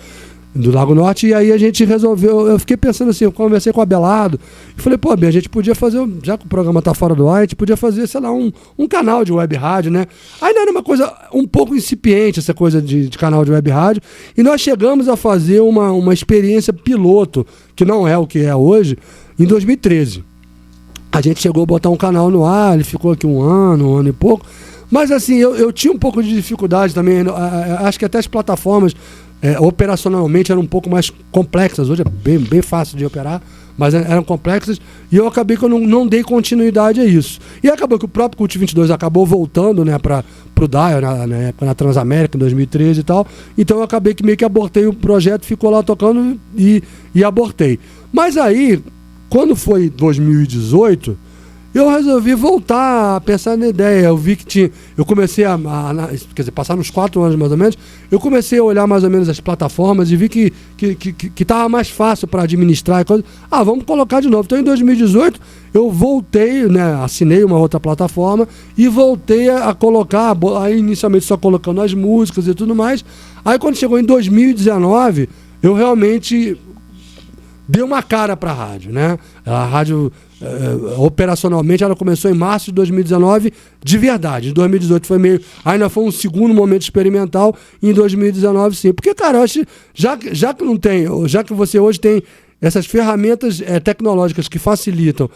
do Lago Norte, e aí a gente resolveu, eu fiquei pensando assim, eu conversei com o Abelardo e falei, pô, a gente podia fazer, já que o programa tá fora do ar, a gente podia fazer, sei lá, um canal de web rádio, né? Ainda era uma coisa um pouco incipiente, essa coisa de canal de web rádio, e nós chegamos a fazer uma experiência piloto, que não é o que é hoje, em 2013. A gente chegou a botar um canal no ar, ele ficou aqui um ano e pouco, mas assim, eu tinha um pouco de dificuldade também, acho que até as plataformas operacionalmente eram um pouco mais complexas. Hoje é bem fácil de operar, mas eram complexas, e eu acabei que eu não dei continuidade a isso. E acabou que o próprio CUT 22 acabou voltando, né, para o Dial, na época na Transamérica, em 2013 e tal. Então eu acabei que meio que abortei o projeto, ficou lá tocando e abortei. Mas aí, quando foi 2018, eu resolvi voltar a pensar na ideia. Eu vi que eu comecei quer dizer, passaram uns 4 anos mais ou menos, eu comecei a olhar mais ou menos as plataformas e vi que estava mais fácil para administrar e coisa. Vamos colocar de novo. Então em 2018 eu voltei, né, assinei uma outra plataforma e voltei a colocar, aí inicialmente só colocando as músicas e tudo mais. Aí quando chegou em 2019, eu realmente dei uma cara para a rádio, né? A rádio operacionalmente ela começou em março de 2019 de verdade. Em 2018 ainda foi um segundo momento experimental, e em 2019 sim. Porque, cara, eu acho, já que você hoje tem essas ferramentas tecnológicas que facilitam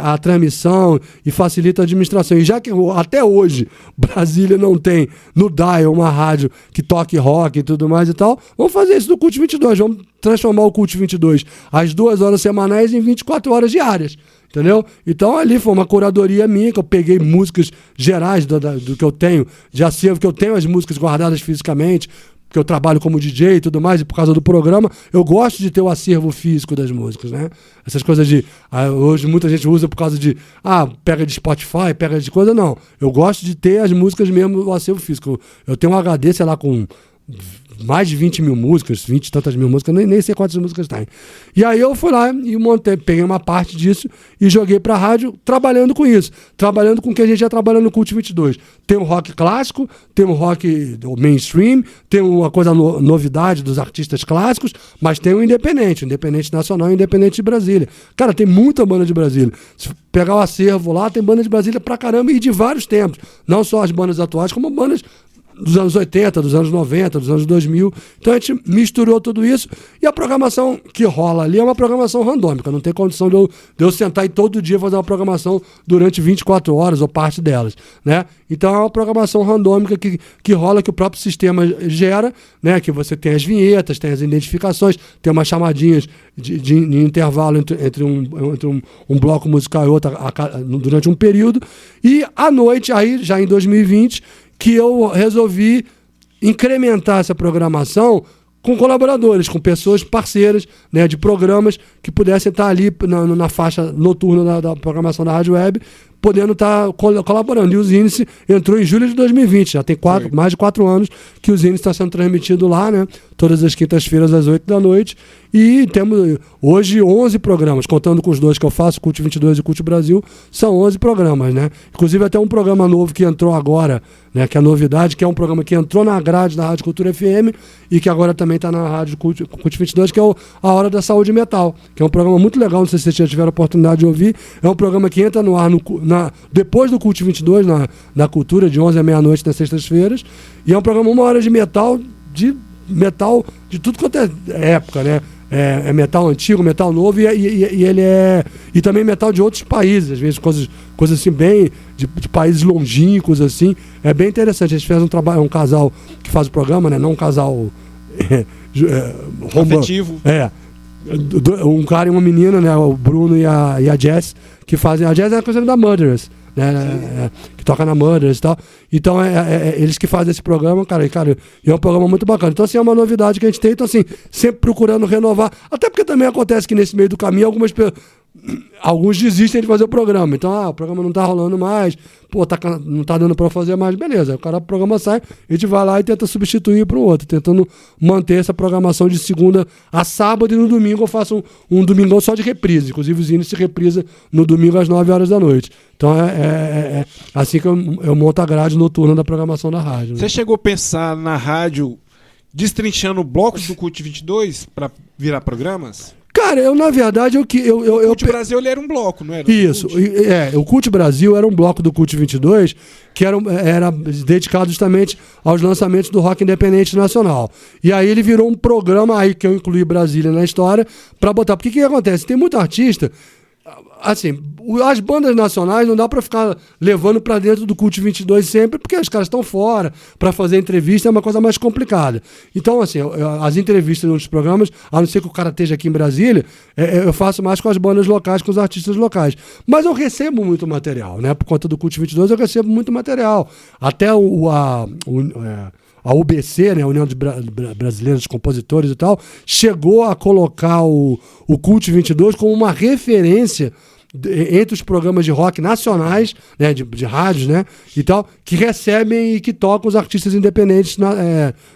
a transmissão e facilitam a administração, e já que até hoje Brasília não tem no Dial uma rádio que toque rock e tudo mais e tal, vamos fazer isso no CUT 22, vamos transformar o CUT 22 às 2 horas semanais em 24 horas diárias. Entendeu? Então ali foi uma curadoria minha, que eu peguei músicas gerais do que eu tenho, de acervo, que eu tenho as músicas guardadas fisicamente, porque eu trabalho como DJ e tudo mais, e por causa do programa, eu gosto de ter o acervo físico das músicas, né? Essas coisas hoje muita gente usa por causa de, pega de Spotify, pega de coisa, não. Eu gosto de ter as músicas mesmo, o acervo físico. Eu tenho um HD, sei lá, com mais de 20 mil músicas, 20 e tantas mil músicas, nem sei quantas músicas tem. E aí eu fui lá e peguei uma parte disso e joguei pra rádio, trabalhando com isso, trabalhando com o que a gente já trabalha no CUT 22. Tem o rock clássico, tem o rock mainstream, tem uma coisa novidade dos artistas clássicos, mas tem o independente nacional e independente de Brasília. Cara, tem muita banda de Brasília. Se pegar o acervo lá, tem banda de Brasília pra caramba, e de vários tempos. Não só as bandas atuais, como bandas dos anos 80, dos anos 90, dos anos 2000. Então a gente misturou tudo isso e a programação que rola ali é uma programação randômica, não tem condição de eu sentar e todo dia fazer uma programação durante 24 horas ou parte delas, né? Então é uma programação randômica que rola, que o próprio sistema gera, né? Que você tem as vinhetas, tem as identificações, tem umas chamadinhas de intervalo entre um bloco musical e outro durante um período. E à noite, aí já em 2020, que eu resolvi incrementar essa programação com colaboradores, com pessoas parceiras, né, de programas que pudessem estar ali na faixa noturna da programação da Rádio Web, podendo estar colaborando. E o Zinice entrou em julho de 2020, já tem mais de 4 anos que o Zinice está sendo transmitido lá, né, todas as quintas-feiras às 8 da noite. E temos hoje 11 programas, contando com os dois que eu faço, Cult 22 e Cult Brasil, são 11 programas, né? Inclusive até um programa novo que entrou agora, né, que é a novidade, que é um programa que entrou na grade da Rádio Cultura FM e que agora também está na Rádio Cult 22, que é A Hora da Saúde Metal, que é um programa muito legal, não sei se vocês já tiveram a oportunidade de ouvir. É um programa que entra no ar depois do Cult 22, na Cultura, de 11 à meia-noite nas sextas-feiras, e é um programa 1 hora de metal de tudo quanto é época, né? É metal antigo, metal novo, e ele é. E também metal de outros países, às vezes coisas assim, bem de países longínquos, assim. É bem interessante. A gente fez um trabalho, um casal que faz o programa, né? Não um casal afetivo. Um cara e uma menina, né? O Bruno e a Jess, que fazem. A Jess é a coisa da Murderers, né? Que toca na Murderers e tal. Então, eles que fazem esse programa, cara, e é um programa muito bacana. Então, assim, é uma novidade que a gente tem. Então, assim, sempre procurando renovar. Até porque também acontece que nesse meio do caminho, alguns desistem de fazer o programa. Então, o programa não tá rolando mais, não tá dando pra fazer mais, beleza. O programa sai, a gente vai lá e tenta substituir para o outro, tentando manter essa programação de segunda a sábado, e no domingo eu faço um domingão só de reprise. Inclusive o Zine se reprisa no domingo às 9 horas da noite. Então é assim que eu monto a grade noturna da programação da rádio. Né? Você chegou a pensar na rádio destrinchando blocos do Cult 22 para virar programas? Cara, eu na verdade o Cult Brasil ele era um bloco, não era? Isso, o Cult Brasil era um bloco do Cult 22 que era dedicado justamente aos lançamentos do rock independente nacional. E aí ele virou um programa aí que eu incluí Brasília na história para botar. Porque o que acontece? Tem muito artista, assim, as bandas nacionais não dá pra ficar levando pra dentro do Cult 22 sempre, porque os caras estão fora, pra fazer entrevista é uma coisa mais complicada. Então, assim, as entrevistas nos programas, a não ser que o cara esteja aqui em Brasília, eu faço mais com as bandas locais, com os artistas locais. Mas eu recebo muito material, né? Por conta do Cult 22 eu recebo muito material. Até a UBC, né, a União Brasileira de Compositores e tal, chegou a colocar o Cult 22 como uma referência entre os programas de rock nacionais, né, de rádios, né, e tal, que recebem e que tocam os artistas independentes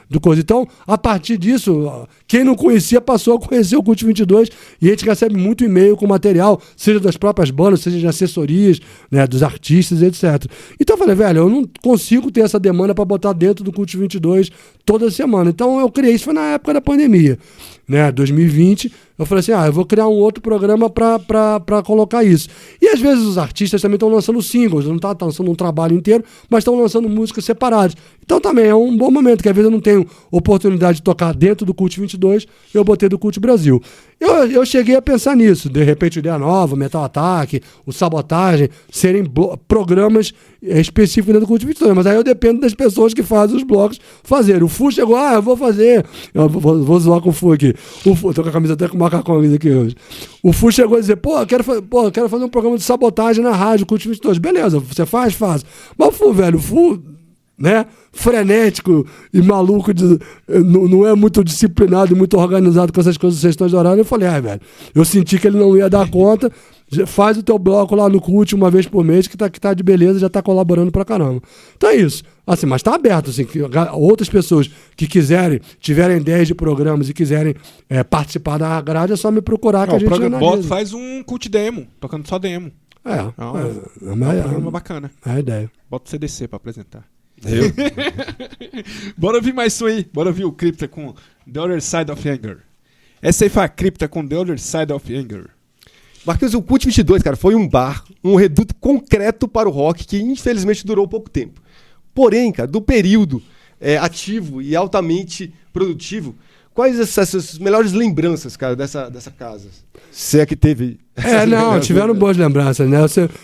do coisa. Então, a partir disso, quem não conhecia passou a conhecer o Cult 22 e a gente recebe muito e-mail com material, seja das próprias bandas, seja de assessorias, né, dos artistas, etc. Então eu falei, velho, eu não consigo ter essa demanda para botar dentro do Cult 22 toda semana. Então eu criei, isso foi na época da pandemia, né, 2020. Eu falei assim, eu vou criar um outro programa para colocar isso. E às vezes os artistas também estão lançando singles, não estão lançando um trabalho inteiro, mas estão lançando músicas separadas. Então também é um bom momento, que às vezes eu não tenho oportunidade de tocar dentro do Cult 22, eu botei do Cult Brasil. Eu cheguei a pensar nisso, de repente Ideia Nova, Metal Ataque, o Sabotagem, serem programas específicos dentro do Cult 22, mas aí eu dependo das pessoas que fazem os blocos fazer. O Fu chegou, eu vou fazer, eu vou zoar com o Fu aqui. O Fu, tô com a camisa até com o macacão aqui hoje. O Fu chegou a dizer, quero fazer um programa de sabotagem na rádio, Cult 22. Beleza, você faz? Faz. Mas o Fu, velho, né, frenético e maluco, não é muito disciplinado e muito organizado com essas coisas de sessões de horário. Eu falei, velho, eu senti que ele não ia dar conta, faz o teu bloco lá no Cult uma vez por mês, que tá de beleza, já tá colaborando pra caramba. Então é isso. Assim, mas tá aberto, assim, que outras pessoas que tiverem ideias de programas e quiserem participar da grade, é só me procurar que a gente analisa. Faz um Cult demo, tocando só demo. É um programa bacana. É a ideia. Bota o CDC pra apresentar. Bora ouvir mais som aí. Bora ouvir o Crypta com The Other Side of Anger. Essa aí foi a Crypta com The Other Side of Anger. Marquinhos, o Cult 22, cara, foi um bar, um reduto concreto para o rock que infelizmente durou pouco tempo. Porém, cara, do período ativo e altamente produtivo. Quais essas melhores lembranças, cara, dessa casa? Se é que teve... tiveram boas lembranças, né?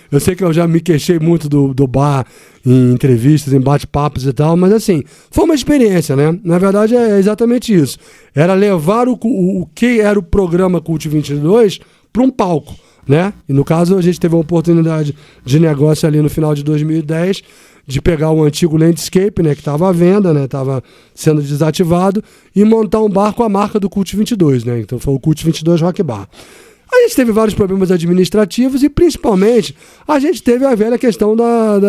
Eu sei que eu já me queixei muito do bar em entrevistas, em bate-papos e tal, mas assim, foi uma experiência, né? Na verdade é exatamente isso. Era levar o que era o programa Cult 22 para um palco, né? E no caso a gente teve uma oportunidade de negócio ali no final de 2010, de pegar o antigo Landscape, né, que estava à venda, né, estava sendo desativado, e montar um bar com a marca do Cult 22, né? Então foi o Cult 22 Rock Bar. A gente teve vários problemas administrativos e, principalmente, a gente teve a velha questão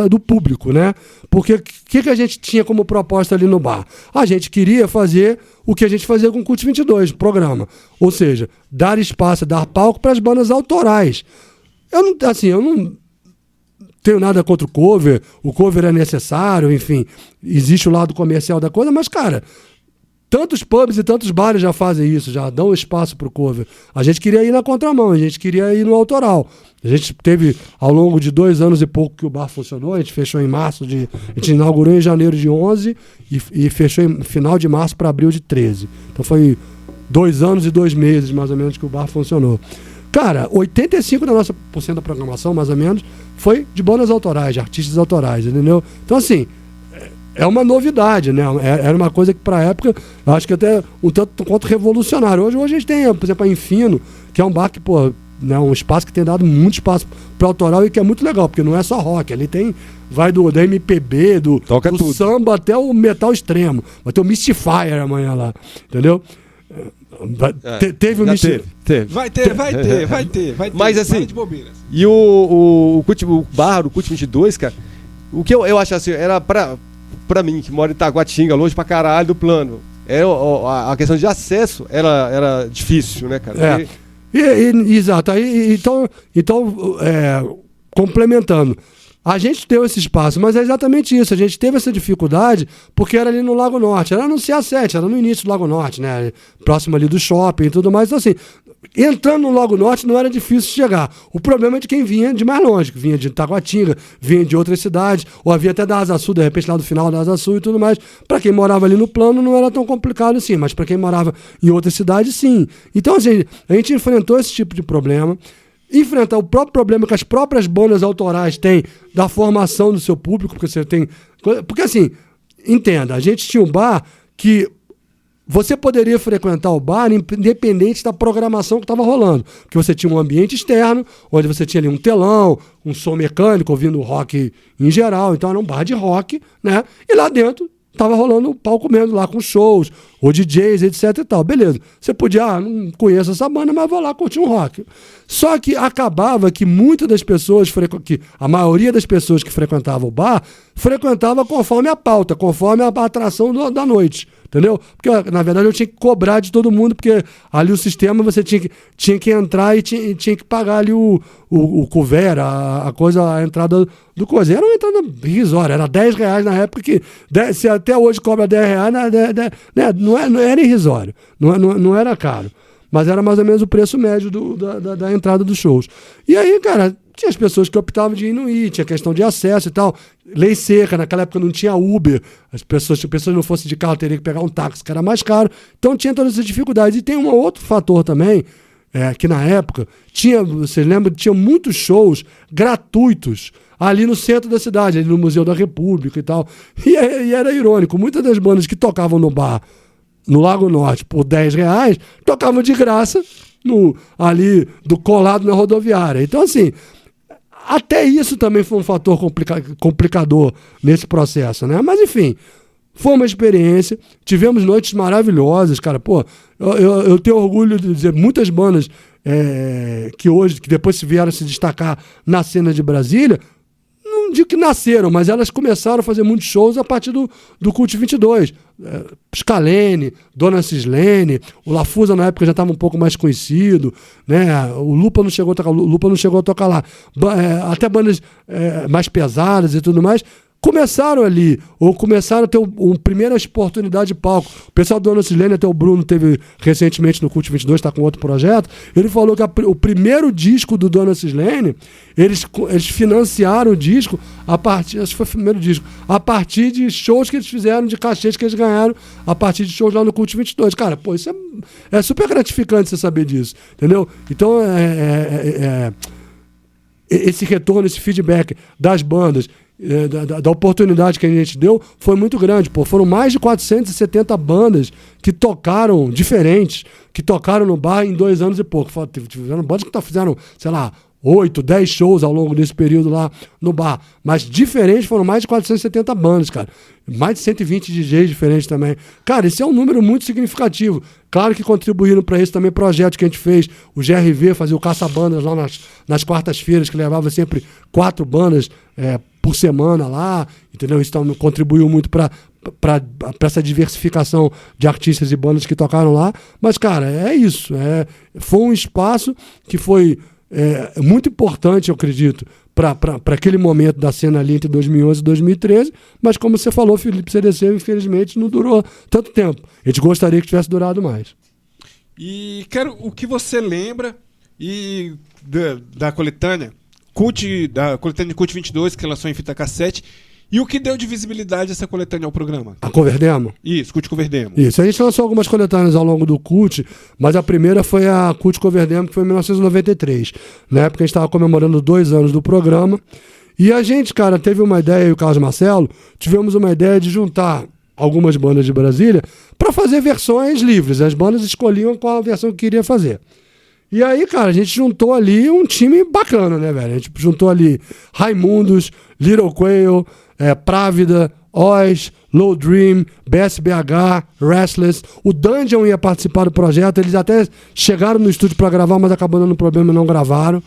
do público, né? Porque o que a gente tinha como proposta ali no bar? A gente queria fazer o que a gente fazia com o Cult 22, programa. Ou seja, dar espaço, dar palco para as bandas autorais. Eu não tenho nada contra o cover é necessário, enfim, existe o lado comercial da coisa, mas, cara, tantos pubs e tantos bares já fazem isso, já dão espaço pro cover. A gente queria ir na contramão, a gente queria ir no autoral. A gente teve, ao longo de 2 anos e pouco que o bar funcionou, a gente fechou em março, a gente inaugurou em janeiro de 11 e fechou em final de março para abril de 13. Então foi 2 anos e 2 meses, mais ou menos, que o bar funcionou. Cara, 85% da programação, mais ou menos, foi de bandas autorais, de artistas autorais, entendeu? Então, assim, é uma novidade, né? Era uma coisa que, pra época, eu acho que até um tanto quanto revolucionário. Hoje a gente tem, por exemplo, a Infino, que é um bar que, pô, né, um espaço que tem dado muito espaço para autoral e que é muito legal, porque não é só rock, ali tem, vai da MPB, do samba até o metal extremo. Vai ter o Mystifier amanhã lá, entendeu? Teve o Mystifier. Vai ter. Mas assim, e o bar do Cult 22, cara, o que eu acho assim, era pra mim, que mora em Taguatinga, longe pra caralho do plano, a questão de acesso era difícil, né, cara? Exato. Então, complementando, a gente deu esse espaço, mas é exatamente isso. A gente teve essa dificuldade porque era ali no Lago Norte, era no CA7, era no início do Lago Norte, né? Próximo ali do shopping e tudo mais. Então, assim, entrando no Lago Norte não era difícil chegar. O problema é de quem vinha de mais longe, que vinha de Taguatinga, vinha de outras cidades, ou havia até da Asa Sul, de repente lá do final da Asa Sul e tudo mais. Para quem morava ali no plano não era tão complicado assim, mas para quem morava em outras cidades, sim. Então, assim, a gente enfrentou esse tipo de problema. Enfrentar o próprio problema que as próprias bandas autorais têm da formação do seu público, porque você tem... Porque assim, entenda, a gente tinha um bar que você poderia frequentar o bar independente da programação que estava rolando, porque você tinha um ambiente externo, onde você tinha ali um telão, um som mecânico, ouvindo rock em geral, então era um bar de rock, né? E lá dentro tava rolando o palco mesmo lá com shows, ou DJs, etc e tal. Beleza. Você podia, não conheço essa banda, mas vou lá curtir um rock. Só que acabava que muitas das pessoas, que a maioria das pessoas que frequentavam o bar, frequentava conforme a pauta, conforme a atração da noite. Entendeu? Porque, na verdade, eu tinha que cobrar de todo mundo, porque ali o sistema você tinha que entrar e tinha que pagar ali o couvert, a entrada do coisa. Era uma entrada irrisória, era R$10 na época, que se até hoje cobra R$10, né, não era irrisório, não era caro. Mas era mais ou menos o preço médio da entrada dos shows. E aí, cara, tinha as pessoas que optavam de ir e não ir, tinha questão de acesso e tal. Lei seca, naquela época não tinha Uber. Se as pessoas não fossem de carro, teriam que pegar um táxi, que era mais caro. Então tinha todas essas dificuldades. E tem um outro fator também, que na época, vocês lembram, tinha muitos shows gratuitos ali no centro da cidade, ali no Museu da República e tal. E era irônico, muitas das bandas que tocavam no bar no Lago Norte por R$10, tocavam de graça ali colado na rodoviária. Então, assim, até isso também foi um fator complicador nesse processo, né? Mas, enfim, foi uma experiência. Tivemos noites maravilhosas, cara. Pô, eu tenho orgulho de dizer, muitas bandas que depois se vieram se destacar na cena de Brasília, não digo que nasceram, mas elas começaram a fazer muitos shows a partir do Cult 22. Scalene, Dona Cislene, o Lafusa na época já estava um pouco mais conhecido, né? O Lupa não chegou a tocar lá. Até bandas mais pesadas e tudo mais. começaram ali, ou começaram a ter uma primeira oportunidade de palco. O pessoal do Dona Silene, até o Bruno teve recentemente no Cult 22, está com outro projeto, ele falou que o primeiro disco do Dona Silene, eles financiaram o disco a partir, acho que foi o primeiro disco, a partir de shows que eles fizeram, de cachês que eles ganharam, a partir de shows lá no Cult 22. Cara, pô, isso é super gratificante você saber disso, entendeu? Então, esse retorno, esse feedback das bandas, da oportunidade que a gente deu, foi muito grande. Pô. Foram mais de 470 bandas que tocaram diferentes, que tocaram no bar em 2 anos e pouco. Tiveram bandas que fizeram, sei lá, 8, 10 shows ao longo desse período lá no bar. Mas diferentes foram mais de 470 bandas, cara. Mais de 120 DJs diferentes também. Cara, esse é um número muito significativo. Claro que contribuíram para isso também projetos que a gente fez. O GRV fazia o Caça-Bandas lá nas quartas-feiras, que levava sempre 4 bandas por semana lá, entendeu? Isso também contribuiu muito para essa diversificação de artistas e bandas que tocaram lá. Mas, cara, é isso. Foi um espaço que foi muito importante, eu acredito, para aquele momento da cena ali entre 2011 e 2013, mas como você falou, Felipe CDC, infelizmente, não durou tanto tempo. A gente gostaria que tivesse durado mais. E, cara, o que você lembra da coletânea de Cult 22, que lançou em fita cassete, e o que deu de visibilidade essa coletânea ao programa? A Cover Demo? Isso, Cult Cover Demo. Isso, a gente lançou algumas coletâneas ao longo do Cult, mas a primeira foi a Cult Cover Demo, que foi em 1993. Na época a gente estava comemorando 2 anos do programa, e a gente, cara, teve uma ideia, eu e o Carlos Marcelo, tivemos uma ideia de juntar algumas bandas de Brasília para fazer versões livres. As bandas escolhiam qual a versão que queria fazer. E aí, cara, a gente juntou ali um time bacana, né, velho? A gente juntou ali Raimundos, Little Quail, Právida, Oz, Low Dream, BSBH, Restless. O Dungeon ia participar do projeto. Eles até chegaram no estúdio pra gravar, mas acabou dando problema e não gravaram.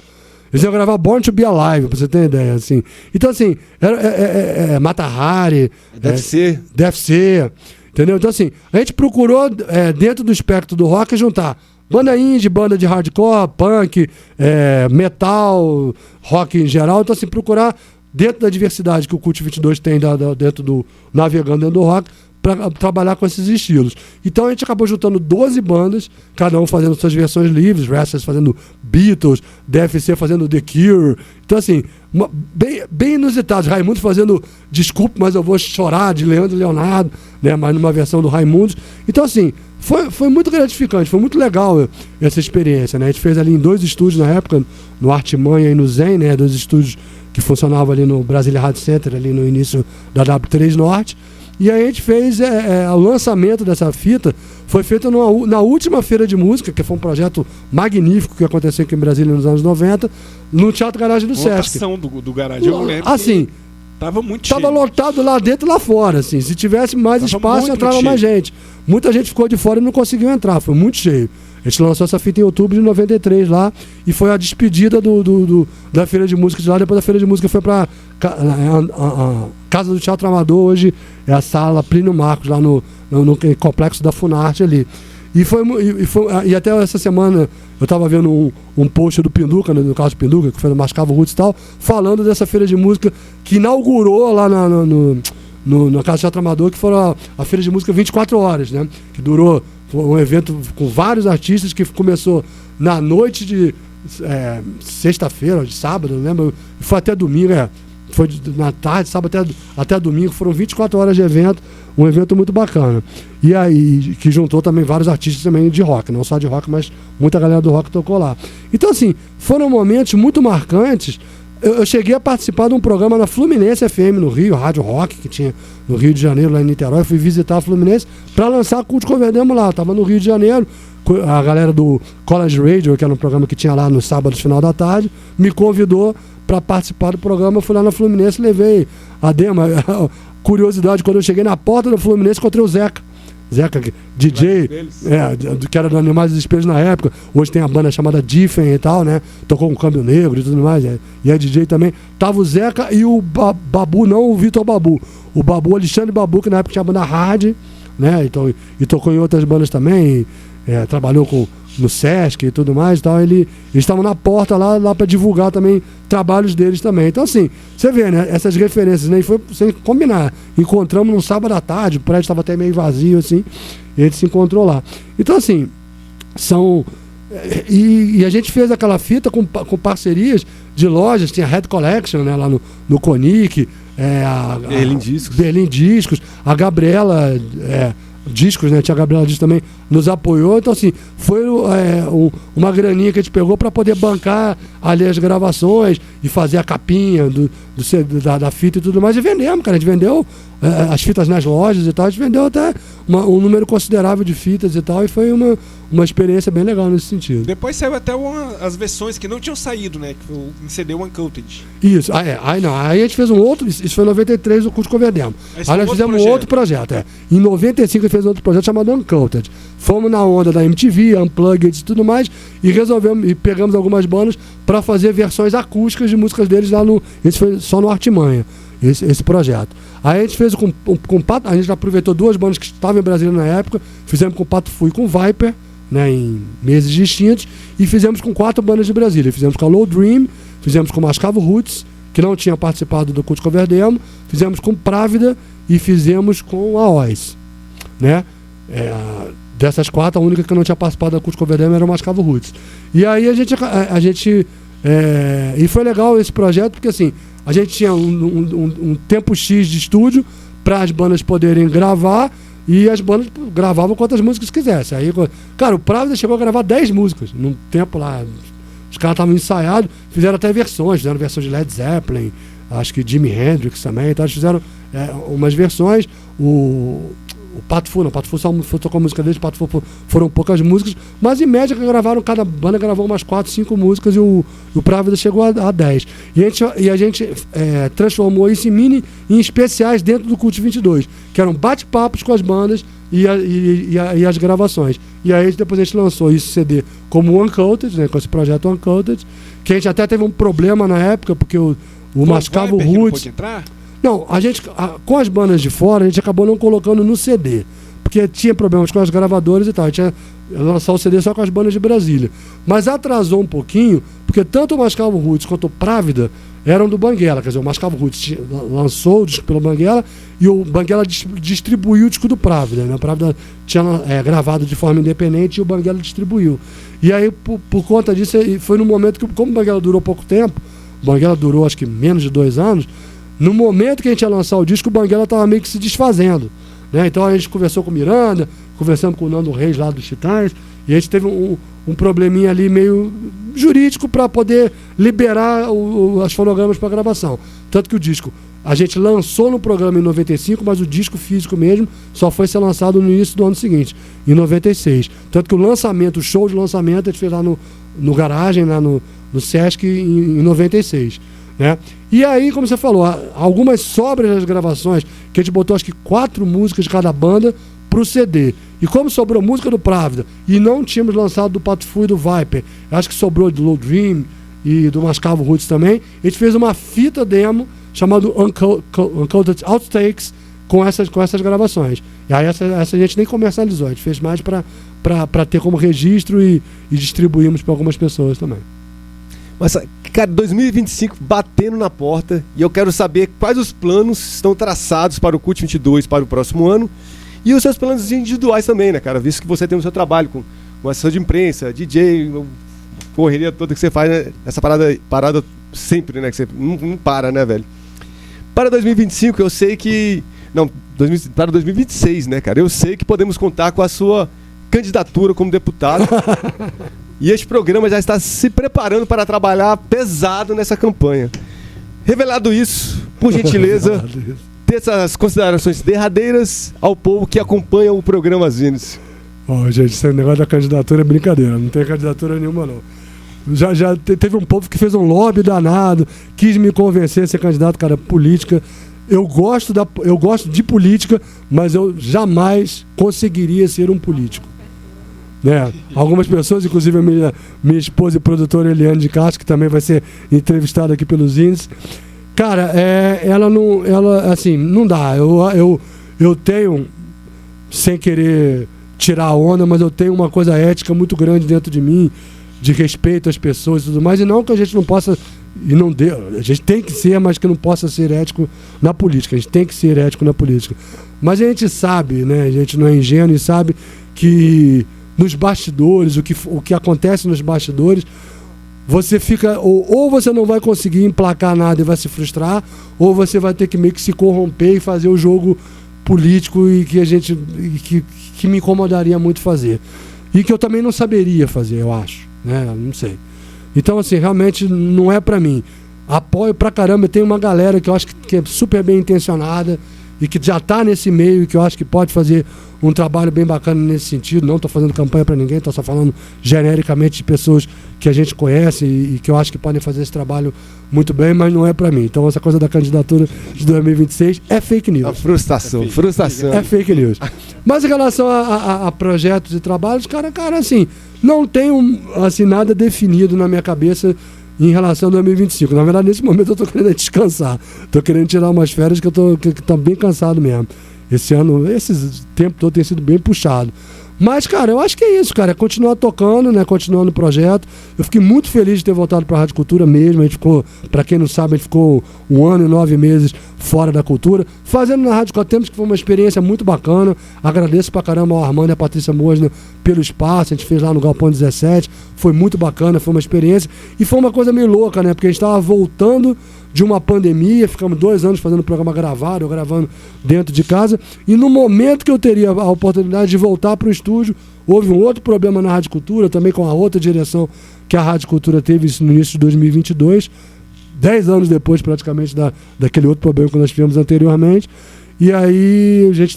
Eles iam gravar Born to Be Alive, pra você ter ideia, assim. Então, assim, Mata Hari, Deve Ser, entendeu? Então, assim, a gente procurou, dentro do espectro do rock, juntar banda indie, banda de hardcore, punk, metal, rock em geral. Então, assim, procurar dentro da diversidade que o Cult 22 tem dentro do navegando dentro do rock, para trabalhar com esses estilos. Então a gente acabou juntando 12 bandas, cada um fazendo suas versões livres, Restless fazendo Beatles, DFC fazendo The Cure. Então, assim, bem inusitados. Raimundos fazendo Desculpe, mas eu vou chorar, de Leandro e Leonardo, né? Mas numa versão do Raimundos. Então, assim, foi muito gratificante, foi muito legal essa experiência, né? A gente fez ali em 2 estúdios na época, no Artimanha e no Zen, né? 2 estúdios que funcionavam ali no Brasília Rádio Center, ali no início da W3 Norte. E aí a gente fez o lançamento dessa fita, foi feito na última feira de música, que foi um projeto magnífico que aconteceu aqui em Brasília nos anos 90, no Teatro Garagem do Sesc. A lotação do Garagem, eu lembro. Assim, tava muito cheio. Tava lotado lá dentro e lá fora, assim. Se tivesse mais espaço, entrava mais gente. Muita gente ficou de fora e não conseguiu entrar, foi muito cheio. A gente lançou essa fita em outubro de 93 lá, e foi a despedida da Feira de Música de lá. Depois da Feira de Música foi pra a Casa do Teatro Amador, hoje é a Sala Plínio Marcos, lá no complexo da Funarte ali. E até essa semana eu estava vendo um post do Pinduca, no caso do Pinduca, que foi no Mascavo Roots e tal, falando dessa Feira de Música que inaugurou lá na Casa do Teatro Amador, que foi a Feira de Música 24 horas, né? Que durou. Foi um evento com vários artistas que começou na noite de sexta-feira, de sábado, não lembro, e foi até domingo, foi na tarde, sábado até domingo, foram 24 horas de evento, um evento muito bacana. E aí, que juntou também vários artistas também de rock, não só de rock, mas muita galera do rock tocou lá. Então, assim, foram momentos muito marcantes. Eu cheguei a participar de um programa na Fluminense FM no Rio, Rádio Rock, que tinha no Rio de Janeiro, lá em Niterói. Fui visitar a Fluminense para lançar a Cult Cover Demo lá. Tava no Rio de Janeiro, a galera do College Radio, que era um programa que tinha lá no sábado, final da tarde, me convidou para participar do programa. Eu fui lá na Fluminense, levei a demo. Curiosidade, quando eu cheguei na porta da Fluminense, encontrei o Zeca, DJ, que era do Animais Desesperados na época. Hoje tem a banda chamada Diffen e tal, né? Tocou com Câmbio Negro e tudo mais. E é DJ também. Tava o Zeca e o Babu, não o Vitor Babu. O Babu, Alexandre Babu, que na época tinha a banda Hard, né? Então, e tocou em outras bandas também. Trabalhou no Sesc e tudo mais e tal. Eles estavam na porta lá para divulgar também trabalhos deles também. Então, assim, você vê, né? Essas referências, né? E foi sem combinar. Encontramos num sábado à tarde, o prédio estava até meio vazio, assim, e a gente se encontrou lá. Então, assim, são... E a gente fez aquela fita com parcerias de lojas, tinha Red Collection, né, lá no Conic, Berlim Discos, a Gabriela Discos, né, tinha a Gabriela Discos também, nos apoiou. Então, assim, foi uma graninha que a gente pegou para poder bancar ali as gravações e fazer a capinha da fita e tudo mais, e vendemos, cara. A gente vendeu as fitas nas lojas e tal, a gente vendeu até um número considerável de fitas e tal, e foi uma experiência bem legal nesse sentido. Depois saiu até as versões que não tinham saído, né? Que foi em CD Uncoated. Isso, aí a gente fez um outro, isso foi em 93, o curso que convertemos. Aí nós fizemos outro projeto. Em 95 a gente fez outro projeto chamado Uncoated. Fomos na onda da MTV, Unplugged e tudo mais, e resolvemos, e pegamos algumas bandas para fazer versões acústicas de músicas deles lá no... Isso foi só no Artimanha, esse projeto. Aí a gente fez com Pato, a gente aproveitou duas bandas que estavam em Brasília na época, fizemos com Pato Fu e com Viper, né, em meses distintos, e fizemos com 4 bandas de Brasília. Fizemos com a Low Dream, fizemos com Mascavo Roots, que não tinha participado do Culto Cover Demo, fizemos com Právida e fizemos com a Oz, né? Dessas 4, a única que não tinha participado da Culto Cover Demo era o Mascavo Roots. E aí a gente e foi legal esse projeto, porque assim, a gente tinha um tempo X de estúdio para as bandas poderem gravar, e as bandas gravavam quantas músicas quisessem. Aí, cara, o Právida chegou a gravar 10 músicas num tempo lá. Os caras estavam ensaiados, fizeram até versões, fizeram versões de Led Zeppelin, acho que Jimi Hendrix também, então eles fizeram umas versões. O Pato Fu só tocou a música deles, o Pato Fu foram poucas músicas, mas em média que gravaram, cada banda gravou umas 4, 5 músicas, e o Právida chegou a 10. E a gente transformou isso em especiais dentro do Cult 22, que eram bate-papos com as bandas e as gravações. E aí depois a gente lançou isso CD como Uncoated, né, com esse projeto Uncoated, que a gente até teve um problema na época, porque o Mascavo Roots... Não, a gente, com as bandas de fora, a gente acabou não colocando no CD, porque tinha problemas com as gravadoras e tal. A gente ia lançar o CD só com as bandas de Brasília. Mas atrasou um pouquinho, porque tanto o Mascavo Roots quanto o Právida eram do Banguela. Quer dizer, o Mascavo Roots lançou o disco pelo Banguela e o Banguela distribuiu o disco do Právida, né? O Právida tinha gravado de forma independente e o Banguela distribuiu. E aí, por conta disso, foi no momento que, como o Banguela durou pouco tempo, o Banguela durou acho que menos de 2 anos, no momento que a gente ia lançar o disco, o Banguela estava meio que se desfazendo, né? Então a gente conversou com o Miranda, conversamos com o Nando Reis lá dos Titãs, e a gente teve um probleminha ali meio jurídico para poder liberar as fonogramas para gravação. Tanto que o disco a gente lançou no programa em 95, mas o disco físico mesmo só foi ser lançado no início do ano seguinte, em 96. Tanto que o show de lançamento a gente fez lá no Garagem, lá no Sesc, em 96. Né? E aí, como você falou, algumas sobras das gravações, que a gente botou acho que 4 músicas de cada banda pro CD. E como sobrou música do Právida e não tínhamos lançado do Pato Fu e do Viper, acho que sobrou do Low Dream e do Mascavo Roots também, a gente fez uma fita demo chamada Uncoated Outtakes com essas gravações. E aí essa a gente nem comercializou, a gente fez mais para ter como registro e distribuímos para algumas pessoas também. Mas, cara, 2025 batendo na porta, e eu quero saber quais os planos estão traçados para o Cult 22 para o próximo ano, e os seus planos individuais também, né, cara? Visto que você tem o seu trabalho com assessor de imprensa, DJ, correria toda que você faz, né? Essa parada sempre, né? Que você não para, né, velho? Para 2025, eu sei que... Não, para 2026, né, cara? Eu sei que podemos contar com a sua candidatura como deputado. E este programa já está se preparando para trabalhar pesado nessa campanha. Revelado isso, por gentileza, dê essas considerações derradeiras ao povo que acompanha o programa Zines. Gente, esse negócio da candidatura é brincadeira, não tem candidatura nenhuma, não. Já teve um povo que fez um lobby danado, quis me convencer a ser candidato, cara, política. Eu gosto de política, mas eu jamais conseguiria ser um político. Né? Algumas pessoas, inclusive a minha esposa e produtora Eliane de Castro, que também vai ser entrevistada aqui pelos índices. Cara, ela assim, não dá. Eu tenho, sem querer tirar a onda, mas eu tenho uma coisa ética muito grande dentro de mim, de respeito às pessoas e tudo mais, e não que a gente não possa e não deu. A gente tem que ser, mas que não possa ser ético na política. A gente tem que ser ético na política. Mas a gente sabe, né? A gente não é ingênuo e sabe que nos bastidores, o que acontece nos bastidores, você fica, ou você não vai conseguir emplacar nada e vai se frustrar, ou você vai ter que meio que se corromper e fazer o jogo político e que me incomodaria muito fazer. E que eu também não saberia fazer, eu acho, né? Não sei. Então, assim, realmente não é pra mim. Apoio pra caramba, tem uma galera que eu acho que é super bem intencionada e que já tá nesse meio e que eu acho que pode fazer um trabalho bem bacana nesse sentido. Não tô fazendo campanha pra ninguém, tô só falando genericamente de pessoas que a gente conhece e que eu acho que podem fazer esse trabalho muito bem, mas não é pra mim. Então essa coisa da candidatura de 2026 é fake news. A frustração. É fake news. Mas em relação a projetos e trabalhos, cara, assim, não tenho assim, nada definido na minha cabeça em relação a 2025. Na verdade, nesse momento eu tô querendo descansar. Tô querendo tirar umas férias que eu tô bem cansado mesmo. Esse ano, esse tempo todo tem sido bem puxado. Mas, cara, eu acho que é isso, cara. É continuar tocando, né? Continuando o projeto. Eu fiquei muito feliz de ter voltado pra Rádio Cultura mesmo. A gente ficou, pra quem não sabe, a gente ficou 1 ano e 9 meses fora da cultura. Fazendo na Rádio Cotemos, que foi uma experiência muito bacana. Agradeço pra caramba ao Armando e a Patrícia Mosner pelo espaço. A gente fez lá no Galpão 17. Foi muito bacana, foi uma experiência. E foi uma coisa meio louca, né? Porque a gente tava voltando de uma pandemia, ficamos 2 anos fazendo programa gravado, eu gravando dentro de casa, e no momento que eu teria a oportunidade de voltar para o estúdio, houve um outro problema na Rádio Cultura, também com a outra direção que a Rádio Cultura teve isso no início de 2022, 10 anos depois praticamente daquele outro problema que nós tivemos anteriormente. E aí a gente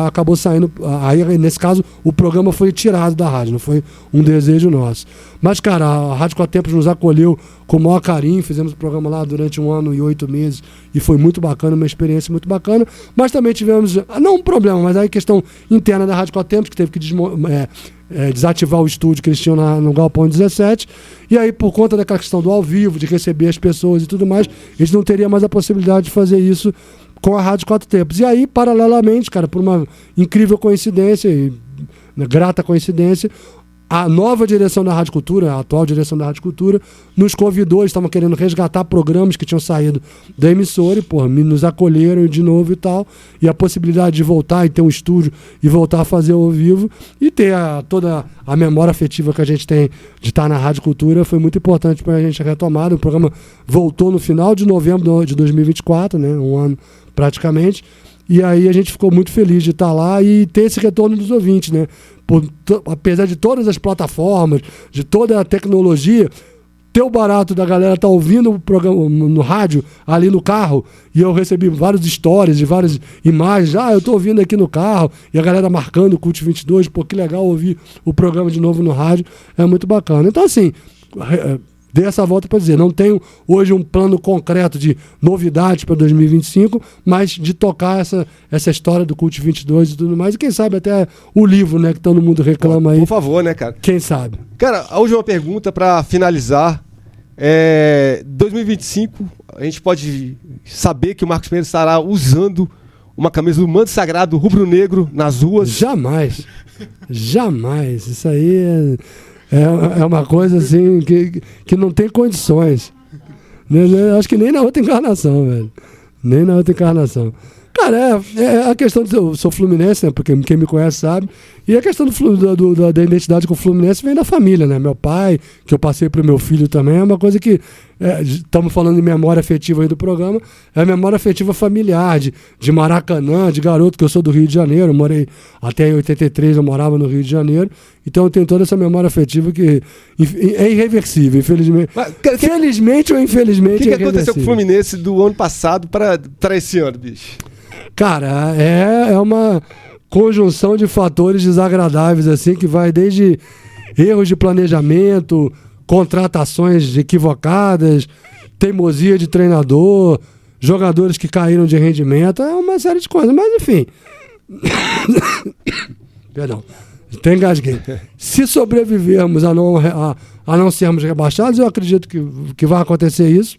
acabou saindo. Aí, nesse caso, o programa foi tirado da rádio, não foi um desejo nosso. Mas, cara, a Rádio Quatro Tempos nos acolheu com o maior carinho, fizemos o programa lá durante 1 ano e 8 meses e foi muito bacana, uma experiência muito bacana. Mas também tivemos, não um problema, mas aí questão interna da Rádio Quatro Tempos, que teve que desativar o estúdio que eles tinham no Galpão 17. E aí, por conta daquela questão do ao vivo, de receber as pessoas e tudo mais, a gente não teria mais a possibilidade de fazer isso com a Rádio Quatro Tempos. E aí, paralelamente, cara, por uma incrível coincidência, e grata coincidência, a nova direção da Rádio Cultura, a atual direção da Rádio Cultura, nos convidou, eles estavam querendo resgatar programas que tinham saído da emissora e, nos acolheram de novo e tal, e a possibilidade de voltar e ter um estúdio e voltar a fazer ao vivo e ter toda a memória afetiva que a gente tem de estar na Rádio Cultura foi muito importante para a gente retomar. O programa voltou no final de novembro de 2024, né, 1 ano praticamente, e aí a gente ficou muito feliz de estar lá e ter esse retorno dos ouvintes, né? Apesar de todas as plataformas, de toda a tecnologia, ter o barato da galera estar ouvindo o programa no rádio, ali no carro, e eu recebi vários stories e várias imagens, eu tô ouvindo aqui no carro, e a galera marcando o Cult 22, que legal ouvir o programa de novo no rádio, é muito bacana. Então, assim, dei essa volta para dizer, não tenho hoje um plano concreto de novidades para 2025, mas de tocar essa história do Cult 22 e tudo mais, e quem sabe até o livro, né, que todo mundo reclama aí. Por favor, né, cara? Quem sabe? Cara, a última pergunta para finalizar. 2025, a gente pode saber que o Marcos Mendes estará usando uma camisa do manto sagrado rubro-negro nas ruas? Jamais. Jamais. Isso aí é uma coisa assim que não tem condições. Acho que nem na outra encarnação, velho. Nem na outra encarnação. Cara, é a questão de eu sou fluminense, né? Porque quem me conhece sabe. E a questão da identidade com o Fluminense vem da família, né? Meu pai, que eu passei pro meu filho também, é uma coisa que estamos falando de memória afetiva aí do programa, é a memória afetiva familiar, de Maracanã, de garoto, que eu sou do Rio de Janeiro, eu morei até em 83, eu morava no Rio de Janeiro, então eu tenho toda essa memória afetiva que é irreversível, infelizmente. Felizmente ou infelizmente. O que aconteceu com o Fluminense do ano passado para esse ano, bicho? Cara, é uma conjunção de fatores desagradáveis, assim, que vai desde erros de planejamento, contratações equivocadas, teimosia de treinador, jogadores que caíram de rendimento, é uma série de coisas, mas enfim. Perdão, até engasguei. Se sobrevivermos a não sermos rebaixados, eu acredito que vai acontecer isso.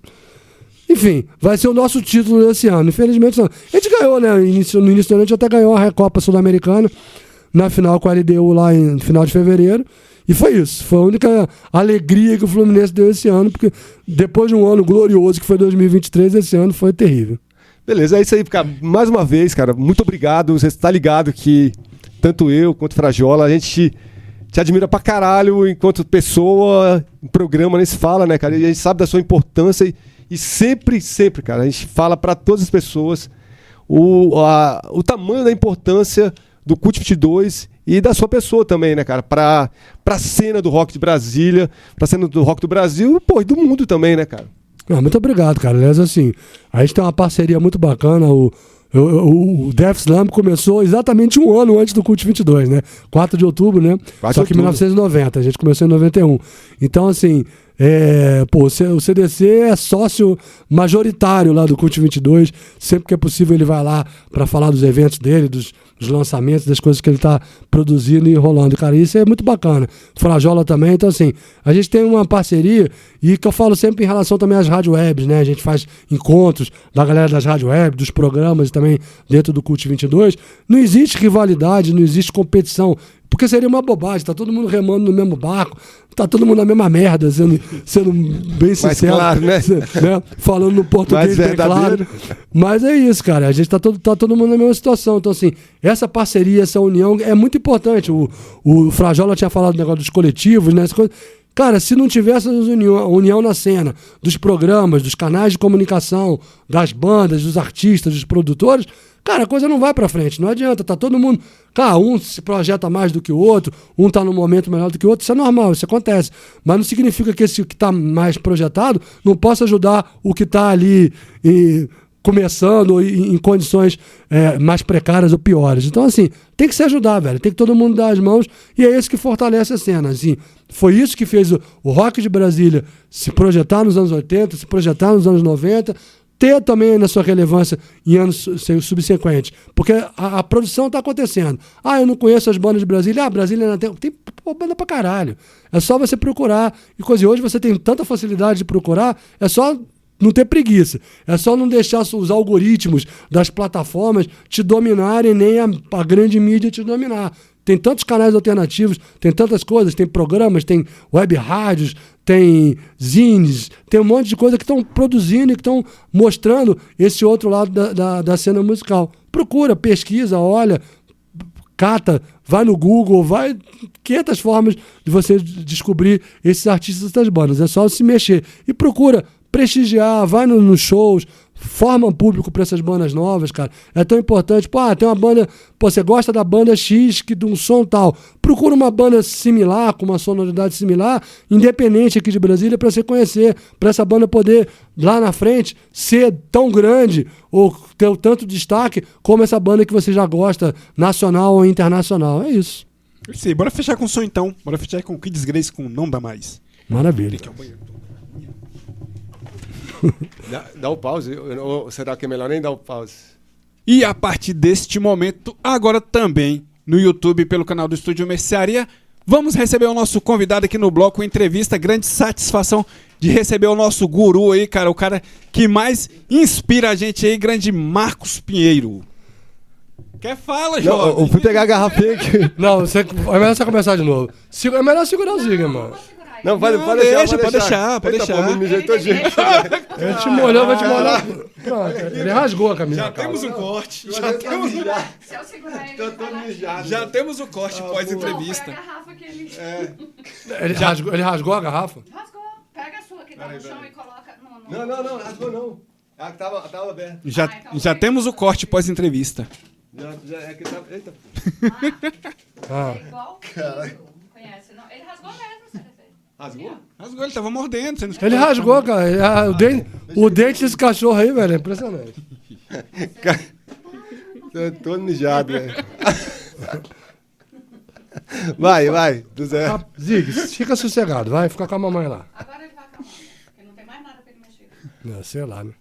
Enfim, vai ser o nosso título desse ano. Infelizmente, não. A gente ganhou, né? No início do ano, a gente até ganhou a Recopa Sul-Americana. na final com a LDU lá em final de fevereiro. E foi isso. Foi a única alegria que o Fluminense deu esse ano, porque depois de um ano glorioso que foi 2023, esse ano foi terrível. Beleza, é isso aí, cara. Mais uma vez, cara, muito obrigado. Você está ligado que tanto eu quanto o Frajola, a gente te admira pra caralho enquanto pessoa, em programa nem se fala, né, cara? E a gente sabe da sua importância e sempre, cara, a gente fala pra todas as pessoas o tamanho da importância do CUT 22 e da sua pessoa também, né, cara? Pra cena do rock de Brasília, pra cena do rock do Brasil, pô, e do mundo também, né, cara? Muito obrigado, cara. Aliás, assim, a gente tem uma parceria muito bacana. O Def Slam começou exatamente um ano antes do CUT 22, né? 4 de outubro, né? Só que em 1990, a gente começou em 91. Então, assim, o CDC é sócio majoritário lá do CUT 22. Sempre que é possível ele vai lá para falar dos eventos dele, dos lançamentos, das coisas que ele está produzindo e rolando. Cara, isso é muito bacana. Frajola também. Então, assim, a gente tem uma parceria e que eu falo sempre em relação também às rádio webs, né? A gente faz encontros da galera das rádio web, dos programas também dentro do CUT 22. Não existe rivalidade, não existe competição. Porque seria uma bobagem, tá todo mundo remando no mesmo barco, tá todo mundo na mesma merda, sendo bem sincero. Claro, né? Falando no português bem claro. Mas é isso, cara. A gente tá todo mundo na mesma situação. Então, assim, essa parceria, essa união é muito importante. O Frajola tinha falado do negócio dos coletivos, né? Essa coisa. Cara, se não tivesse a união na cena, dos programas, dos canais de comunicação, das bandas, dos artistas, dos produtores, cara, a coisa não vai pra frente. Não adianta, tá todo mundo... Cara, um se projeta mais do que o outro, um tá num momento melhor do que o outro, isso é normal, isso acontece. Mas não significa que esse que tá mais projetado não possa ajudar o que tá ali começando em condições mais precárias ou piores. Então, assim, tem que se ajudar, velho. Tem que todo mundo dar as mãos e é isso que fortalece a cena. Assim, foi isso que fez o rock de Brasília se projetar nos anos 80, se projetar nos anos 90, ter também na sua relevância em anos subsequentes. Porque a produção está acontecendo. Eu não conheço as bandas de Brasília. Brasília não tem banda pra caralho. É só você procurar. E hoje você tem tanta facilidade de procurar, é só não ter preguiça. É só não deixar os algoritmos das plataformas te dominarem, nem a grande mídia te dominar. Tem tantos canais alternativos, tem tantas coisas, tem programas, tem web rádios, tem zines, tem um monte de coisa que estão produzindo e que estão mostrando esse outro lado da cena musical. Procura, pesquisa, olha, cata, vai no Google, vai 500 formas de você descobrir esses artistas das bandas. É só se mexer. E procura prestigiar, vai nos shows, forma um público para essas bandas novas, cara. É tão importante. Tem uma banda... você gosta da banda X, que de um som tal. Procura uma banda similar, com uma sonoridade similar, independente aqui de Brasília, para você conhecer, para essa banda poder, lá na frente, ser tão grande ou ter o tanto destaque como essa banda que você já gosta, nacional ou internacional. É isso. Sim, bora fechar com o som, então. Bora fechar com Kids Grace, com Não Dá Mais. Maravilha. Dá o pause? Ou será que é melhor nem dar o pause? E a partir deste momento, agora também no YouTube, pelo canal do Estúdio Mercearia, vamos receber o nosso convidado aqui no bloco Entrevista. Grande satisfação de receber o nosso guru aí, cara, o cara que mais inspira a gente aí, grande Marcos Pinheiro. Quer fala, Jorge? Eu fui pegar a garrafinha aqui. Não, é melhor você começar de novo. É melhor segurar o Ziga, mano. Não, pode deixar. Pode deixar. Ele te molhou, vai te molhar. Pronto, ele rasgou a camisa. Já temos um corte. Se eu segurar ele, Já temos o corte pós-entrevista. Pega a garrafa que ele... Ele rasgou a garrafa? Rasgou. Pega a sua que tá no chão e coloca... Não, rasgou não. Tava aberto. Já temos o corte pós-entrevista. Eita. É igual conhece, não? Ele rasgou mesmo, você fez. Rasgou, ele tava mordendo. Você não Ele rasgou, cara. O dente desse cachorro aí, velho, é impressionante. Tô todo mijado, velho. Vai, do Zé. Zig, fica sossegado, vai ficar com a mamãe lá. Agora ele vai acalmar, porque não tem mais nada pra ele mexer. Sei lá, né?